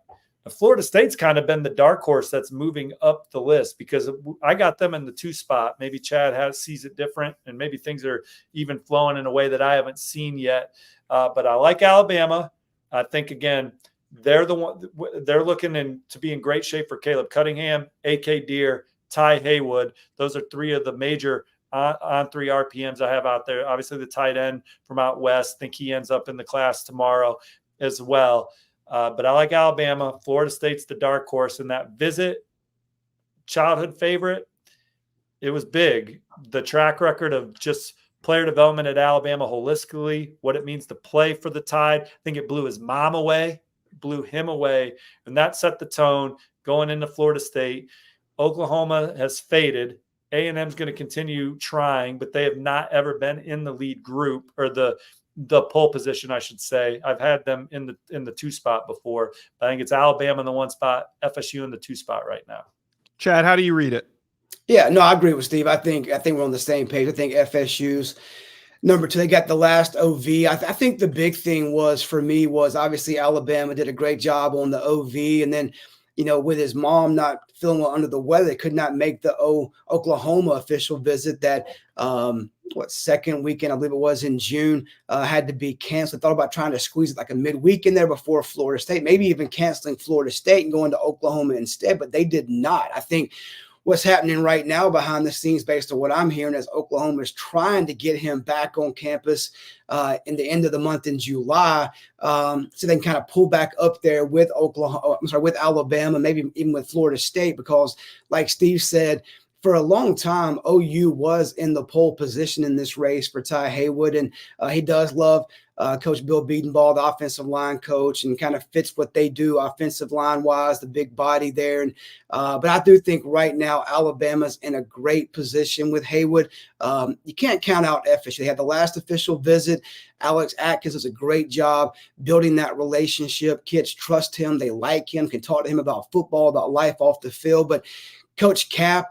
Florida State's kind of been the dark horse that's moving up the list, because I got them in the 2 spot. Maybe Chad sees it different, and maybe things are even flowing in a way that I haven't seen yet. But I like Alabama. I think, again, they're the one. They're looking to be in great shape for Caleb Cunningham, A.K. Deere, Ty Haywood. Those are 3 of the major on 3 RPMs I have out there. Obviously, the tight end from out west. I think he ends up in the class tomorrow as well. But I like Alabama. Florida State's the dark horse in that visit. Childhood favorite. It was big. The track record of just player development at Alabama holistically, what it means to play for the Tide. I think it blew his mom away, blew him away, and that set the tone going into Florida State. Oklahoma has faded. A&M's going to continue trying, but they have not ever been in the lead group, or the pole position, I should say. I've had them in the 2 spot before, but I think it's Alabama in the 1 spot, FSU in the 2 spot right now. Chad, how do you read it? Yeah, no, I agree with Steve. I think we're on the same page. I think FSU's number 2. They got the last OV. I think the big thing for me was obviously Alabama did a great job on the OV, and then, with his mom not feeling well under the weather, they could not make the Oklahoma official visit that second weekend, I believe it was in June, had to be canceled. Thought about trying to squeeze it like a midweek in there before Florida State, maybe even canceling Florida State and going to Oklahoma instead, but they did not. I think what's happening right now behind the scenes, based on what I'm hearing, is Oklahoma is trying to get him back on campus in the end of the month in July, so they can kind of pull back up there with with Alabama, maybe even with Florida State, because like Steve said, for a long time, OU was in the pole position in this race for Ty Haywood, and he does love Coach Bill Bedenbaugh, the offensive line coach, and kind of fits what they do offensive line-wise, the big body there. And but I do think right now Alabama's in a great position with Haywood. You can't count out FSU. They had the last official visit. Alex Atkins does a great job building that relationship. Kids trust him. They like him, can talk to him about football, about life off the field. But Coach Cap,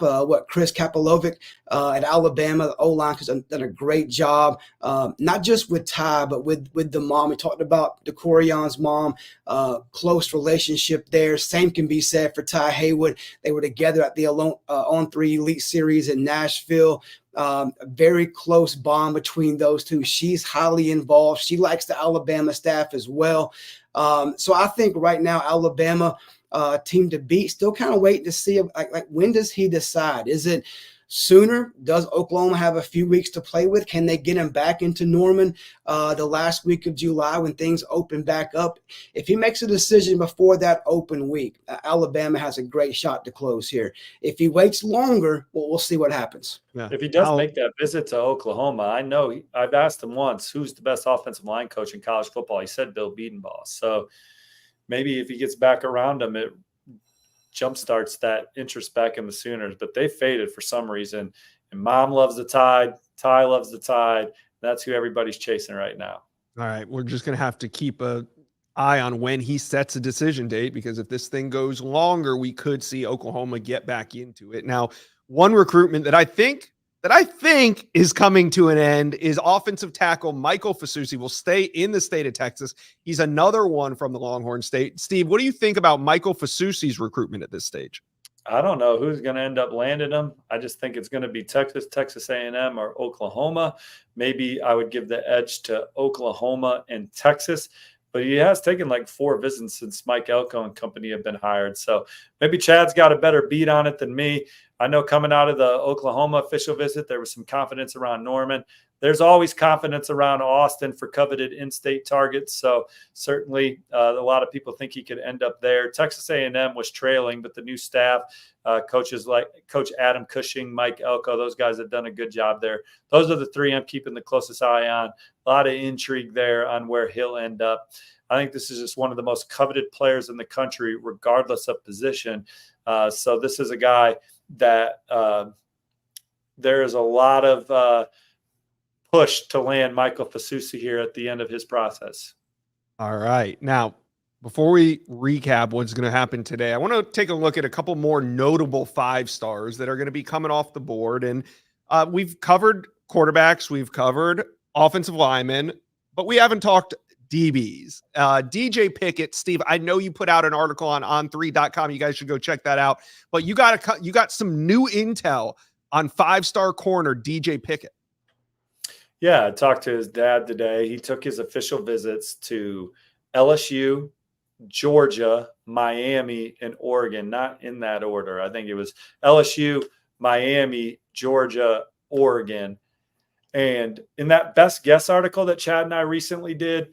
Chris Kapolovic at Alabama, the O-line has done a great job, not just with Ty, but with the mom. We talked about DeCorion's mom, close relationship there. Same can be said for Ty Haywood. They were together at the On 3 Elite Series in Nashville. A very close bond between those two. She's highly involved. She likes the Alabama staff as well. So I think right now Alabama team to beat. Still kind of waiting to see like when does he decide? Is it sooner? Does Oklahoma have a few weeks to play with? Can they get him back into Norman the last week of July when things open back up? If he makes a decision before that open week, Alabama has a great shot to close here. If he waits longer, well, we'll see what happens. Yeah. If he does make that visit to Oklahoma, I know I've asked him once, who's the best offensive line coach in college football? He said Bill Bedenbaugh. So maybe if he gets back around him, it jumpstarts that interest back in the Sooners. But they faded for some reason. And Mom loves the Tide. Ty loves the Tide. That's who everybody's chasing right now. All right. We're just going to have to keep an eye on when he sets a decision date, because if this thing goes longer, we could see Oklahoma get back into it. Now, one recruitment that I think is coming to an end is offensive tackle Michael Fasusi will stay in the state of Texas. He's another one from the Longhorn State. Steve, what do you think about Michael Fasusi's recruitment at this stage? I don't know who's going to end up landing him. I just think it's going to be Texas, Texas A&M, or Oklahoma. Maybe I would give the edge to Oklahoma and Texas. But he has taken like 4 visits since Mike Elko and company have been hired. So maybe Chad's got a better beat on it than me. I know coming out of the Oklahoma official visit, there was some confidence around Norman. There's always confidence around Austin for coveted in-state targets. So certainly a lot of people think he could end up there. Texas A&M was trailing, but the new staff, coaches like Coach Adam Cushing, Mike Elko, those guys have done a good job there. Those are the 3 I'm keeping the closest eye on. A lot of intrigue there on where he'll end up. I think this is just one of the most coveted players in the country, regardless of position. So this is a guy that there is a lot of push to land Michael Fasusi here at the end of his process. All right. Now, before we recap what's going to happen today, I want to take a look at a couple more notable 5-stars that are going to be coming off the board. And we've covered quarterbacks, we've covered offensive linemen, but we haven't talked DBs. DJ Pickett, Steve, I know you put out an article on on3.com. You guys should go check that out. But you got some new intel on 5-star corner DJ Pickett. Yeah, I talked to his dad today. He took his official visits to LSU, Georgia, Miami, and Oregon, not in that order. I think it was LSU, Miami, Georgia, Oregon. And in that best guess article that Chad and I recently did,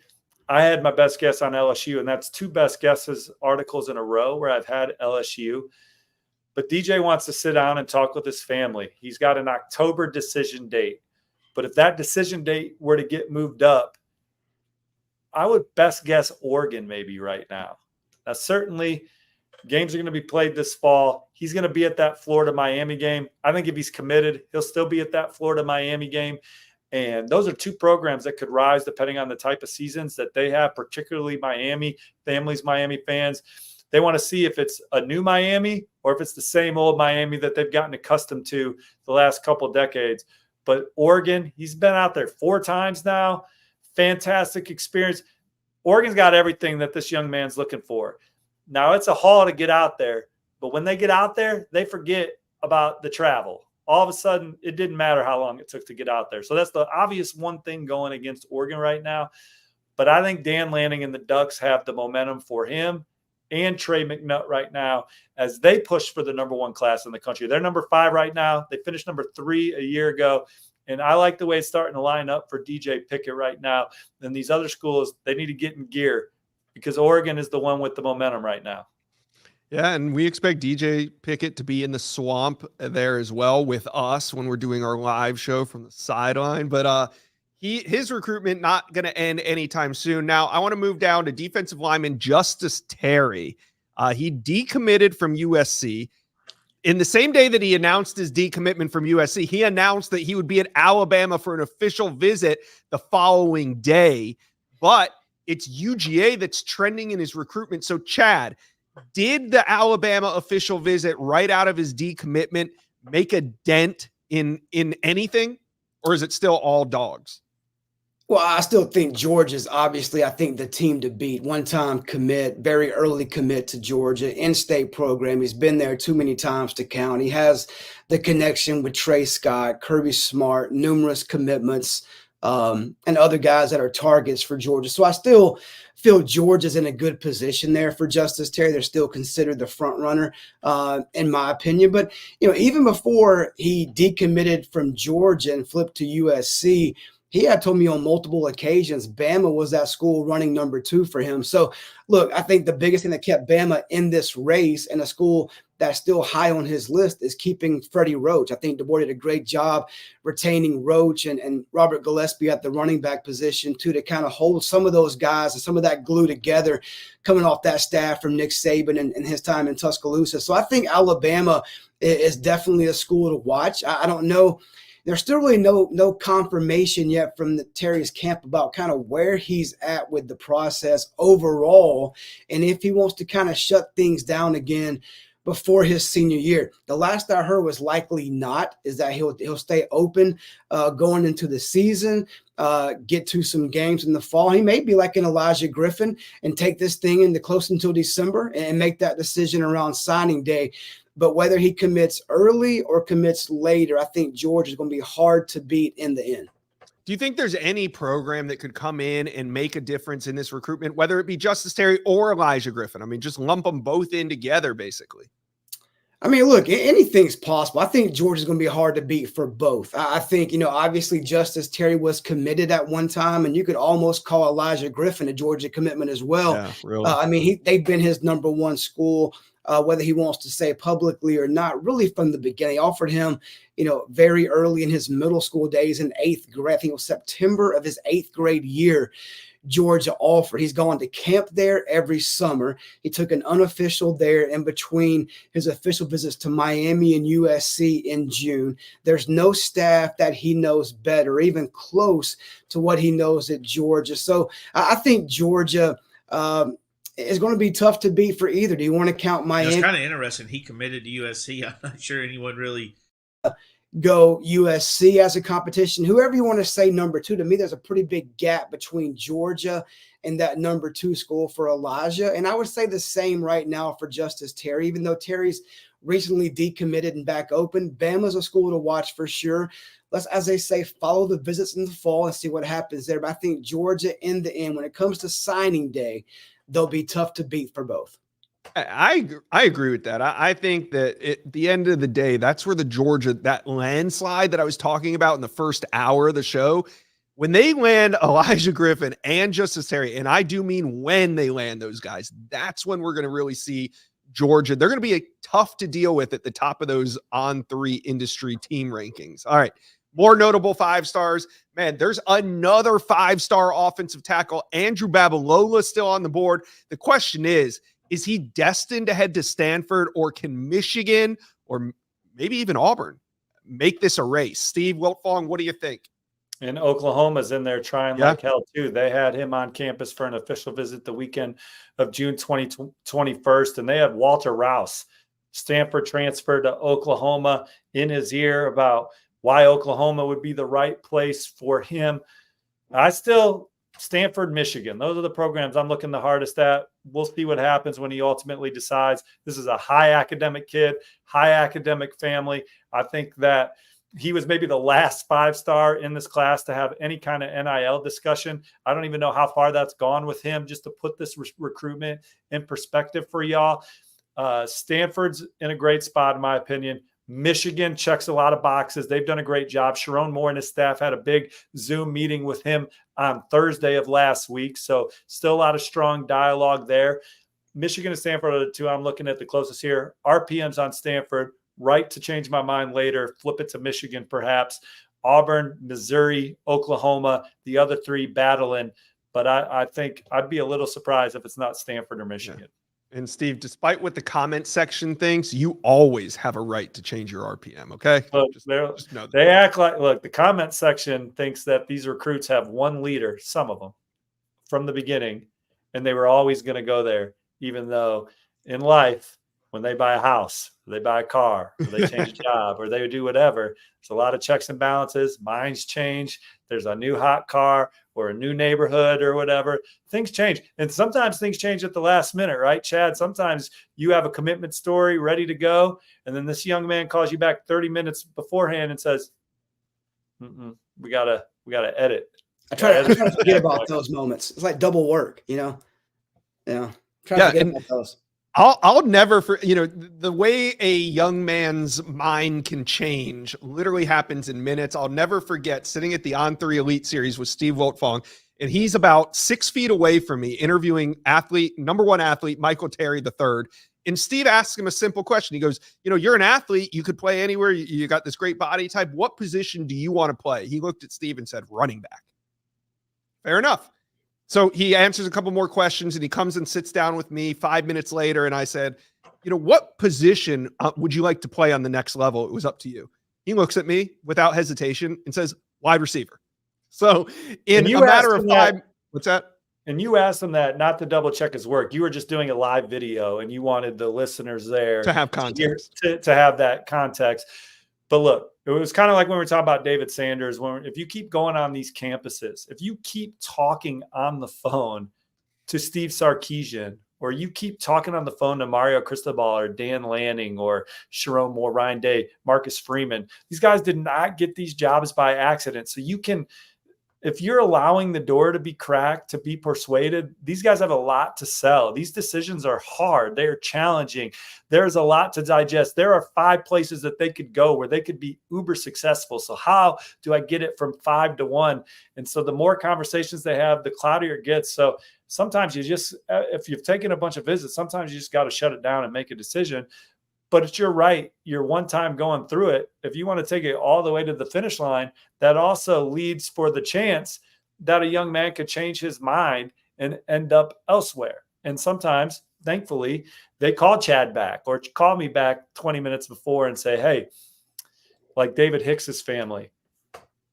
I had my best guess on LSU, and that's 2 best guesses articles in a row where I've had LSU. But DJ wants to sit down and talk with his family. He's got an October decision date. But if that decision date were to get moved up, I would best guess Oregon maybe right now. Now, certainly games are going to be played this fall. He's going to be at that Florida-Miami game. I think if he's committed, he'll still be at that Florida-Miami game. And those are 2 programs that could rise depending on the type of seasons that they have, particularly Miami, Miami fans. They want to see if it's a new Miami or if it's the same old Miami that they've gotten accustomed to the last couple of decades. But Oregon, he's been out there 4 times now. Fantastic experience. Oregon's got everything that this young man's looking for. Now, it's a haul to get out there. But when they get out there, they forget about the travel. All of a sudden, it didn't matter how long it took to get out there. So that's the obvious one thing going against Oregon right now. But I think Dan Lanning and the Ducks have the momentum for him and Trey McNutt right now as they push for the number 1 class in the country. They're number 5 right now. They finished number 3 a year ago. And I like the way it's starting to line up for DJ Pickett right now. And these other schools, they need to get in gear because Oregon is the one with the momentum right now. Yeah, and we expect DJ Pickett to be in the swamp there as well with us when we're doing our live show from the sideline. But his recruitment not going to end anytime soon. Now, I want to move down to defensive lineman Justice Terry. He decommitted from USC. In the same day that he announced his decommitment from USC, he announced that he would be at Alabama for an official visit the following day. But it's UGA that's trending in his recruitment. So, Chad, did the Alabama official visit right out of his decommitment make a dent in anything, or is it still all dogs? Well, I still think Georgia's obviously, I think, the team to beat. One-time commit, very early commit to Georgia, in-state program. He's been there too many times to count. He has the connection with Trey Scott, Kirby Smart, numerous commitments. and other guys that are targets for Georgia. So I still feel Georgia's in a good position there for Justice Terry. They're still considered the front runner, in my opinion. But, even before he decommitted from Georgia and flipped to USC, he had told me on multiple occasions Bama was that school running number 2 for him. So, look, I think the biggest thing that kept Bama in this race and a school that's still high on his list is keeping Freddie Roach. I think DeBoer did a great job retaining Roach and Robert Gillespie at the running back position too, to kind of hold some of those guys and some of that glue together coming off that staff from Nick Saban and his time in Tuscaloosa. So I think Alabama is definitely a school to watch. I don't know. There's still really no confirmation yet from the Terry's camp about kind of where he's at with the process overall and if he wants to kind of shut things down again before his senior year. The last I heard was likely not, is that he'll stay open going into the season, get to some games in the fall. He may be like an Elijah Griffin and take this thing into close until December and make that decision around signing day. But whether he commits early or commits later, I think Georgia is going to be hard to beat in the end. Do you think there's any program that could come in and make a difference in this recruitment, whether it be Justice Terry or Elijah Griffin? I mean, just lump them both in together, basically. I mean, look, anything's possible. I think Georgia's going to be hard to beat for both. I think, obviously Justice Terry was committed at one time, and you could almost call Elijah Griffin a Georgia commitment as well. Yeah, really. I mean, they've been his number 1 school, whether he wants to say publicly or not, really from the beginning. They offered him, very early in his middle school days in 8th grade. I think it was September of his 8th grade year. Georgia offered. He's gone to camp there every summer. He took an unofficial there in between his official visits to Miami and USC in June. There's no staff that he knows better, even close to what he knows at Georgia. So I think Georgia is going to be tough to beat for either. Do you want to count Miami? It's kind of interesting. He committed to USC. I'm not sure anyone really go USC as a competition. Whoever you want to say number 2, to me, there's a pretty big gap between Georgia and that number 2 school for Elijah. And I would say the same right now for Justice Terry, even though Terry's recently decommitted and back open. Bama's a school to watch for sure. Let's, as they say, follow the visits in the fall and see what happens there. But I think Georgia in the end, when it comes to signing day, they'll be tough to beat for both. I agree with that. I think that at the end of the day, that's where the Georgia, that landslide that I was talking about in the first hour of the show, when they land Elijah Griffin and Justice Terry, and I do mean when they land those guys, that's when we're going to really see Georgia. They're going to be tough to deal with at the top of those On3 industry team rankings. All right. More notable 5-stars. Man, there's another 5-star offensive tackle, Andrew Babalola, still on the board. The question is he destined to head to Stanford, or can Michigan or maybe even Auburn make this a race? Steve Wiltfong, what do you think? And Oklahoma's in there trying like hell too. They had him on campus for an official visit the weekend of June 21st, and they had Walter Rouse, Stanford transferred to Oklahoma, in his ear about why Oklahoma would be the right place for him. Stanford, Michigan, those are the programs I'm looking the hardest at. We'll see what happens when he ultimately decides. This is a high academic kid, high academic family. I think that he was maybe the last 5-star in this class to have any kind of NIL discussion. I don't even know how far that's gone with him, just to put this recruitment in perspective for y'all. Stanford's in a great spot, in my opinion. Michigan checks a lot of boxes. They've done a great job. Sharon Moore and his staff had a big Zoom meeting with him on Thursday of last week. So still a lot of strong dialogue there. Michigan and Stanford are the 2 I'm looking at the closest here. RPM's on Stanford. Right to change my mind later. Flip it to Michigan perhaps. Auburn, Missouri, Oklahoma, the other 3 battling. But I think I'd be a little surprised if it's not Stanford or Michigan. Yeah. And Steve, despite what the comment section thinks, you always have a right to change your RPM, okay? Look, just know that. They act like, look, the comment section thinks that these recruits have one leader, some of them, from the beginning, and they were always going to go there, even though in life, when they buy a house, or they buy a car, or they change a job, or they do whatever, there's a lot of checks and balances. Minds change. There's a new hot car or a new neighborhood or whatever. Things change. And sometimes things change at the last minute, right, Chad? Sometimes you have a commitment story ready to go, and then this young man calls you back 30 minutes beforehand and says, we gotta We got to edit. I try to forget about those moments. It's like double work, you know? Yeah. Try to forget about those. I'll never, the way a young man's mind can change literally happens in minutes. I'll never forget sitting at the On3 Elite Series with Steve Wiltfong, and he's about 6 feet away from me interviewing number one athlete, Michael Terry III. And Steve asks him a simple question. He goes, you're an athlete. You could play anywhere. You got this great body type. What position do you want to play? He looked at Steve and said, running back. Fair enough. So he answers a couple more questions and he comes and sits down with me 5 minutes later. And I said, what position would you like to play on the next level? It was up to you. He looks at me without hesitation and says, wide receiver. So in a matter of five, what's that? And you asked him that not to double check his work. You were just doing a live video and you wanted the listeners there to have context, to have that context. But look, it was kind of like when we were talking about David Sanders. If you keep going on these campuses, if you keep talking on the phone to Steve Sarkisian, or you keep talking on the phone to Mario Cristobal or Dan Lanning or Sharon Moore, Ryan Day, Marcus Freeman, these guys did not get these jobs by accident. So you can, if you're allowing the door to be cracked, to be persuaded, these guys have a lot to sell. These decisions are hard. They are challenging. There's a lot to digest. There are 5 places that they could go where they could be uber successful. So how do I get it from 5 to 1? And so the more conversations they have, the cloudier it gets. So sometimes you just, if you've taken a bunch of visits, sometimes you just got to shut it down and make a decision. But it's your right. You're one time going through it. If you want to take it all the way to the finish line, that also leads for the chance that a young man could change his mind and end up elsewhere. And sometimes, thankfully, they call Chad back or call me back 20 minutes before and say, hey, like David Hicks's family,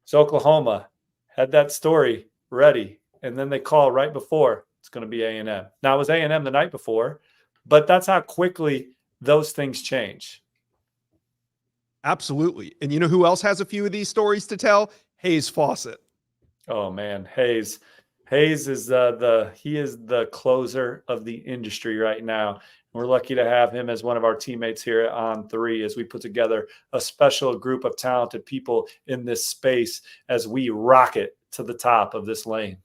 it's Oklahoma, had that story ready. And then they call right before, it's going to be A&M. Now, it was A&M the night before, but that's how quickly those things change. Absolutely. And you know who else has a few of these stories to tell? Hayes Fawcett. Oh man, Hayes is he is the closer of the industry right now. We're lucky to have him as one of our teammates here at On3 as we put together a special group of talented people in this space as we rocket to the top of this lane.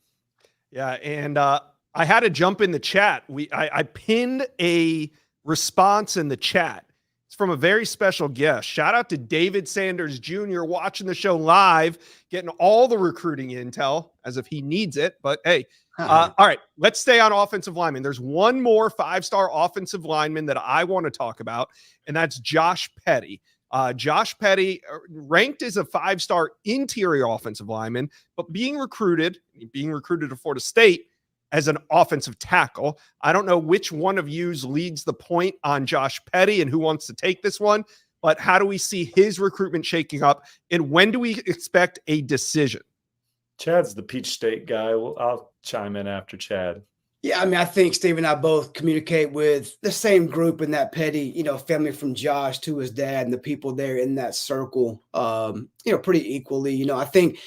Yeah, and I had to jump in the chat. I pinned a response in the chat. It's from a very special guest. Shout out to David Sanders Jr. watching the show live, getting all the recruiting intel as if he needs it. But hey, all right, let's stay on offensive lineman. There's one more 5-star offensive lineman that I want to talk about, and that's Josh Petty. Josh Petty ranked as a 5-star interior offensive lineman, but being recruited to Florida State as an offensive tackle. I don't know which one of you leads the point on Josh Petty and who wants to take this one, but how do we see his recruitment shaking up, and when do we expect a decision? Chad's the Peach State guy. Well, I'll chime in after Chad. Yeah, I mean, I think Steve and I both communicate with the same group in that Petty, family from Josh to his dad and the people there in that circle, pretty equally. I think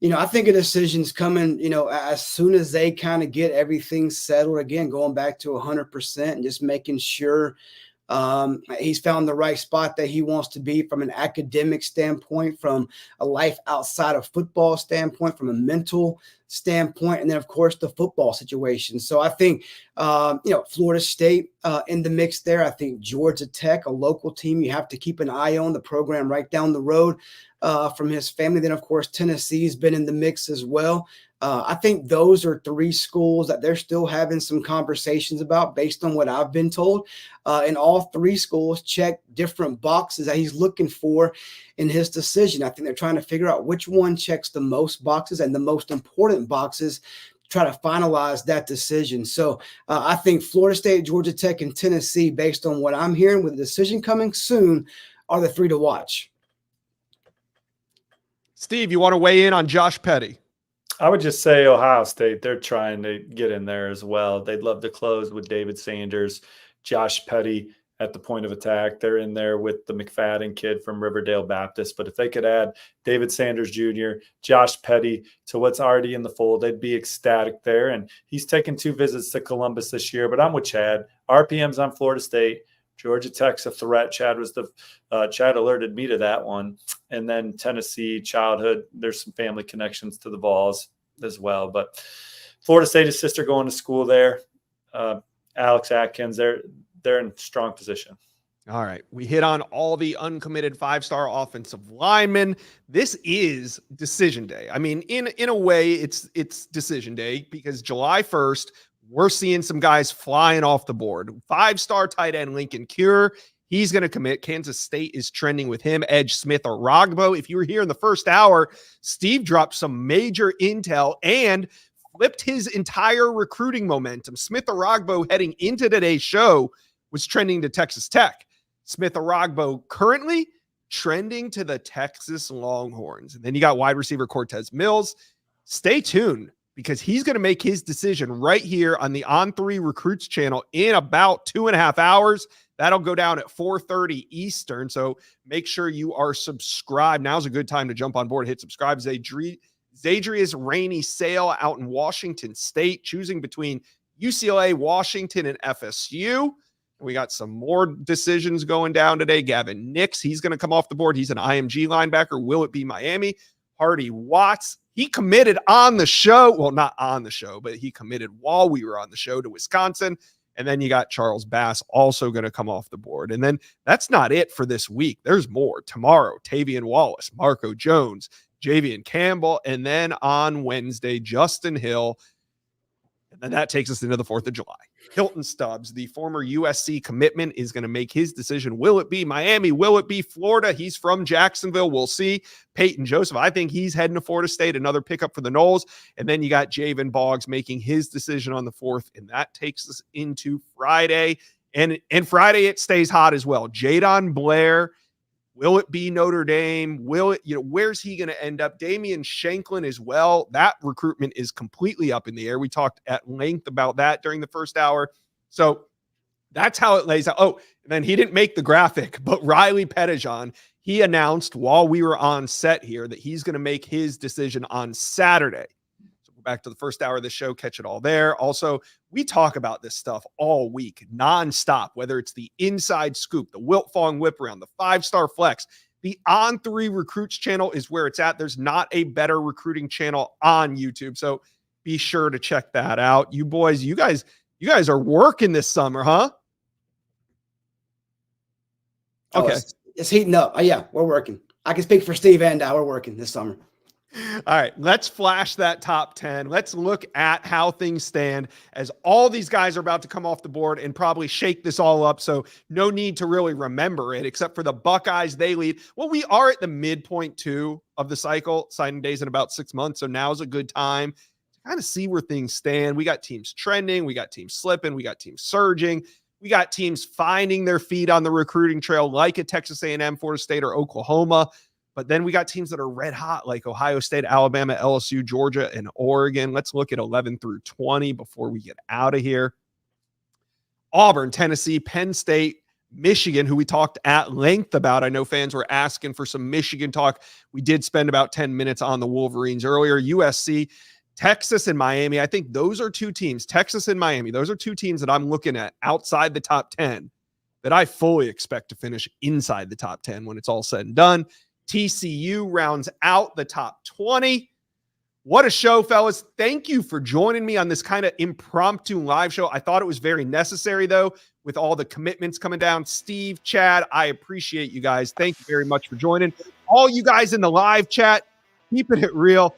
a decision's coming, as soon as they kind of get everything settled again, going back to 100% and just making sure he's found the right spot that he wants to be from an academic standpoint, from a life outside of football standpoint, from a mental standpoint, and then of course the football situation. So I think, Florida State in the mix there. I think Georgia Tech, a local team you have to keep an eye on, the program right down the road from his family. Then of course Tennessee's been in the mix as well. I think those are 3 schools that they're still having some conversations about based on what I've been told. And all 3 schools check different boxes that he's looking for in his decision. I think they're trying to figure out which one checks the most boxes and the most important boxes to try to finalize that decision. So I think Florida State, Georgia Tech, and Tennessee, based on what I'm hearing with the decision coming soon, are the 3 to watch. Steve, you want to weigh in on Josh Petty? I would just say Ohio State, they're trying to get in there as well. They'd love to close with David Sanders, Josh Petty at the point of attack. They're in there with the McFadden kid from Riverdale Baptist. But if they could add David Sanders Jr., Josh Petty to what's already in the fold, they'd be ecstatic there. And he's taken 2 visits to Columbus this year. But I'm with Chad. RPM's on Florida State. Georgia Tech's a threat. Chad alerted me to that one. And then Tennessee, childhood. There's some family connections to the Vols as well. But Florida State, his sister going to school there. Alex Atkins, they're in strong position. All right. We hit on all the uncommitted 5-star offensive linemen. This is decision day. I mean, in a way, it's decision day because July 1st, we're seeing some guys flying off the board. 5-star tight end Lincoln Cure. He's going to commit. Kansas State is trending with him. Edge Smith or Rogbo. If you were here in the first hour, Steve dropped some major intel and flipped his entire recruiting momentum. Smith or Rogbo heading into today's show was trending to Texas Tech. Smith or Rogbo currently trending to the Texas Longhorns. And then you got wide receiver Cortez Mills. Stay tuned because he's going to make his decision right here on the On3 Recruits channel in about 2.5 hours. That'll go down at 4:30 Eastern. So make sure you are subscribed. Now's a good time to jump on board, hit subscribe. Zadrius Rainey Sale out in Washington State, choosing between UCLA, Washington, and FSU. We got some more decisions going down today. Gavin Nix, he's going to come off the board. He's an IMG linebacker. Will it be Miami? Hardy Watts, he committed on the show. Well, not on the show, but he committed while we were on the show to Wisconsin. And then you got Charles Bass also going to come off the board. And then that's not it for this week. There's more. Tomorrow, Tavian Wallace, Marco Jones, Javian Campbell, and then on Wednesday, Justin Hill. And then that takes us into the 4th of July. Hilton Stubbs, the former USC commitment, is going to make his decision. Will it be Miami? Will it be Florida? He's from Jacksonville. We'll see. Peyton Joseph, I think he's heading to Florida State, another pickup for the Noles. And then you got Javen Boggs making his decision on the 4th, and that takes us into Friday. And Friday, it stays hot as well. Jadon Blair, will it be Notre Dame? Will it, where's he going to end up? Damian Shanklin as well. That recruitment is completely up in the air. We talked at length about that during the first hour. So that's how it lays out. Oh, and then he didn't make the graphic, but Riley Pettijohn, he announced while we were on set here that he's going to make his decision on Saturday. So go back to the first hour of the show, catch it all there. Also, we talk about this stuff all week, nonstop, whether it's the inside scoop, the Wiltfong whip around, the 5-star flex. The On3 Recruits channel is where it's at. There's not a better recruiting channel on YouTube. So be sure to check that out. You boys, you guys are working this summer, huh? Okay. It's heating up. Yeah, we're working. I can speak for Steve and we're working this summer. All right, let's flash that top 10. Let's look at how things stand as all these guys are about to come off the board and probably shake this all up. So no need to really remember it, except for the Buckeyes. They lead. Well, we are at the midpoint too of the cycle, signing days in about 6 months. So now's a good time to kind of see where things stand. We got teams trending. We got teams slipping. We got teams surging. We got teams finding their feet on the recruiting trail like a Texas A&M, Florida State, or Oklahoma. But then we got teams that are red hot like Ohio State, Alabama, LSU, Georgia, and Oregon. Let's look at 11 through 20 before we get out of here. Auburn, Tennessee, Penn State, Michigan, who we talked at length about. I know fans were asking for some Michigan talk. We did spend about 10 minutes on the Wolverines earlier. USC, Texas, and Miami. I think those are two teams, Texas and Miami. Those are two teams that I'm looking at outside the top 10 that I fully expect to finish inside the top 10 when it's all said and done. TCU rounds out the top 20. What a show, fellas. Thank you for joining me on this kind of impromptu live show. I thought it was very necessary, though, with all the commitments coming down. Steve, Chad, I appreciate you guys. Thank you very much for joining. All you guys in the live chat, keeping it real.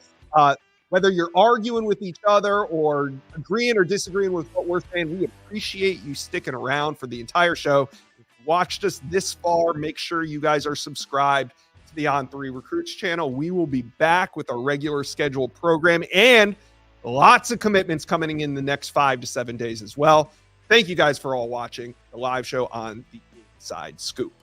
Whether you're arguing with each other or agreeing or disagreeing with what we're saying, we appreciate you sticking around for the entire show. If you watched us this far, make sure you guys are subscribed to the On3 Recruits channel. We will be back with our regular scheduled program and lots of commitments coming in the next 5 to 7 days as well. Thank you guys for all watching the live show on the Inside Scoop.